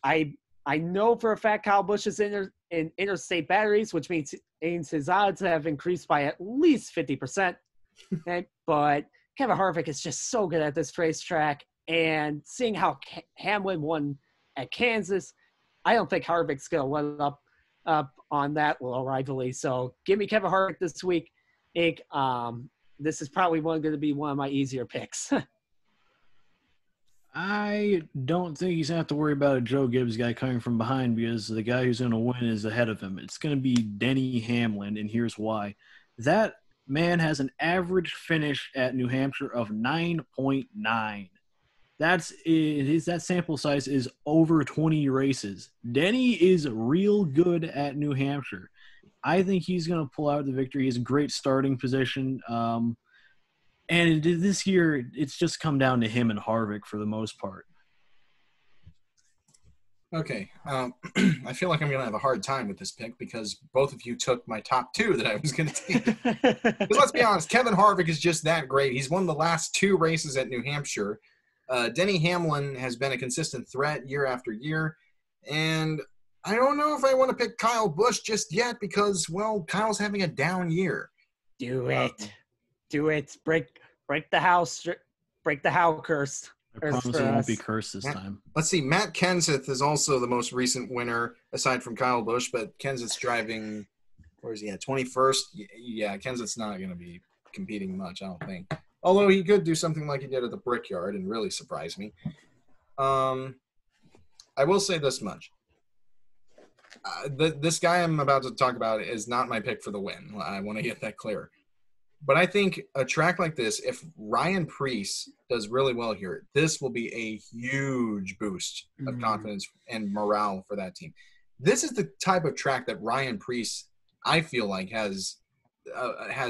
I know for a fact Kyle Busch is in interstate batteries, which means his odds have increased by at least 50%. But Kevin Harvick is just so good at this racetrack, and seeing how Hamlin won at Kansas, I don't think Harvick's going to let up on that little rivalry. So give me Kevin Harvick this week. This is probably going to be one of my easier picks. I don't think he's going to have to worry about a Joe Gibbs guy coming from behind because the guy who's going to win is ahead of him. It's going to be Denny Hamlin, and here's why. That man has an average finish at New Hampshire of 9.9. That sample size is over 20 races. Denny is real good at New Hampshire. I think he's going to pull out the victory. He has a great starting position. And this year, it's just come down to him and Harvick for the most part. Okay. I feel like I'm going to have a hard time with this pick because both of you took my top two that I was going to take. Because let's be honest, Kevin Harvick is just that great. He's won the last two races at New Hampshire. Denny Hamlin has been a consistent threat year after year. And I don't know if I want to pick Kyle Busch just yet because, well, Kyle's having a down year. Do it. Do it. Break the house. Break the house curse. I promise it won't be cursed this time. Let's see. Matt Kenseth is also the most recent winner aside from Kyle Busch, but Kenseth's driving, where is he at, 21st? Yeah, Kenseth's not going to be competing much, I don't think. Although he could do something like he did at the Brickyard and really surprise me. I will say this much. This guy I'm about to talk about is not my pick for the win. I want to get that clear. But I think a track like this, if Ryan Preece does really well here, this will be a huge boost of confidence and morale for that team. This is the type of track that Ryan Preece, I feel like, has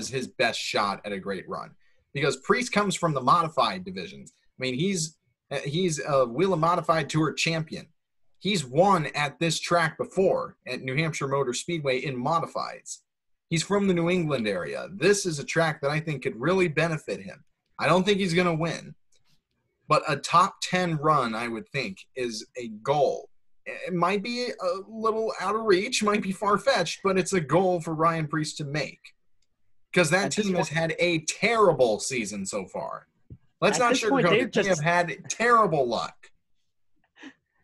his best shot at a great run. Because Preece comes from the modified divisions. I mean, he's a Whelen Modified Tour champion. He's won at this track before at New Hampshire Motor Speedway in modifieds. He's from the New England area. This is a track that I think could really benefit him. I don't think he's going to win, but a top 10 run, I would think, is a goal. It might be a little out of reach, might be far-fetched, but it's a goal for Ryan Preece to make because that team has had a terrible season so far. Let's not sugarcoat it. They have had terrible luck.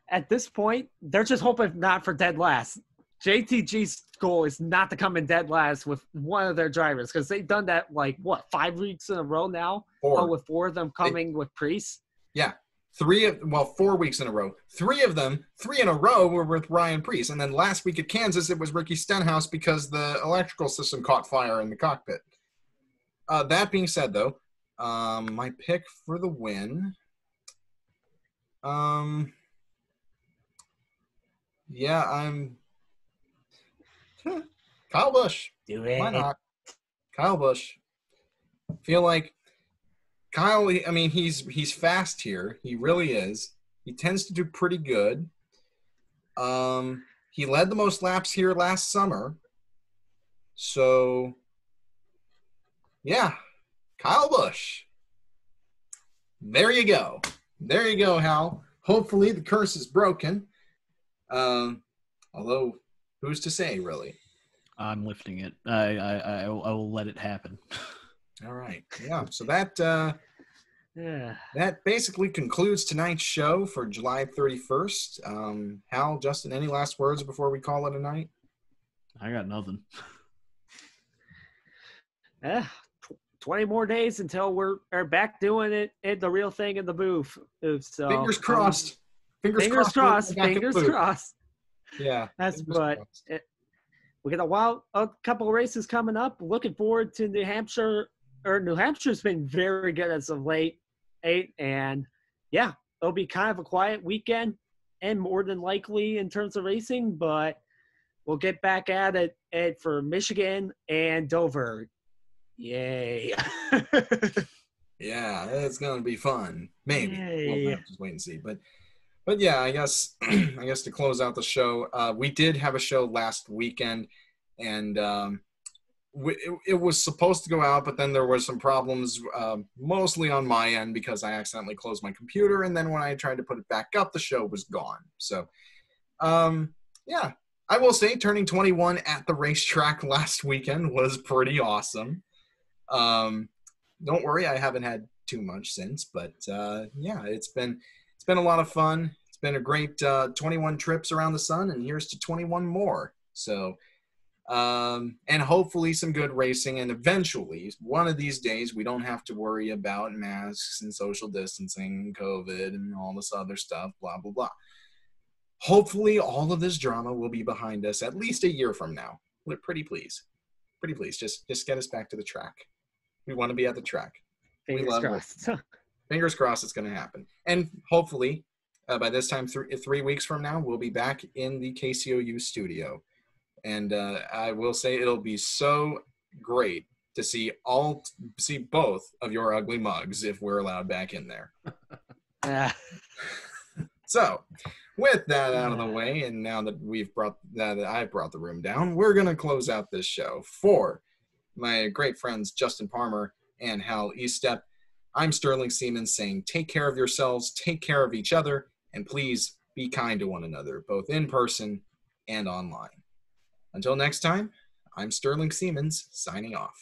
At this point, they're just hoping not for dead last. JTG's goal is not to come in dead last with one of their drivers because they've done that 5 weeks in a row now? 4. With 4 of them coming with Preece? Yeah. 4 weeks in a row. 3 of them, 3 in a row were with Ryan Preece. And then last week at Kansas, it was Ricky Stenhouse because the electrical system caught fire in the cockpit. That being said, though, my pick for the win, I'm Kyle Busch. Do it. Why not? Kyle Busch. Feel like Kyle, I mean, he's fast here. He really is. He tends to do pretty good. He led the most laps here last summer. So, yeah, Kyle Busch. There you go. There you go, Hal. Hopefully the curse is broken. Although, who's to say, really? I'm lifting it. I will let it happen. All right. Yeah. So that basically concludes tonight's show for July 31st. Hal, Justin, any last words before we call it a night? I got nothing. 20 more days until we're back doing it the real thing in the booth. So fingers crossed. Fingers crossed. Fingers crossed. Yeah. That's what. We got a couple of races coming up. Looking forward to New Hampshire. New Hampshire's been very good as of late. And yeah, it'll be kind of a quiet weekend and more than likely in terms of racing, but we'll get back at it for Michigan and Dover. Yay. Yeah, it's going to be fun. Maybe. Yay. We'll have to wait and see. But yeah, I guess to close out the show, we did have a show last weekend. and it was supposed to go out, but then there were some problems, mostly on my end because I accidentally closed my computer, and then when I tried to put it back up, the show was gone. So, yeah, I will say turning 21 at the racetrack last weekend was pretty awesome. Don't worry, I haven't had too much since, but yeah, it's been a lot of fun. It's been a great 21 trips around the sun, and here's to 21 more. So, and hopefully some good racing, and eventually, one of these days, we don't have to worry about masks and social distancing and COVID and all this other stuff, blah, blah, blah. Hopefully, all of this drama will be behind us at least a year from now. Pretty please. Pretty please. Just get us back to the track. We want to be at the track. Fingers crossed. Fingers crossed it's going to happen. And hopefully, by this time, 3 weeks from now, we'll be back in the KCOU studio. And I will say it'll be so great to see both of your ugly mugs if we're allowed back in there. So, with that out of the way, and now that I've brought the room down, we're going to close out this show. For my great friends Justin Palmer and Hal Eastep, I'm Sterling Siemens saying take care of yourselves, take care of each other, and please be kind to one another, both in person and online. Until next time, I'm Sterling Siemens, signing off.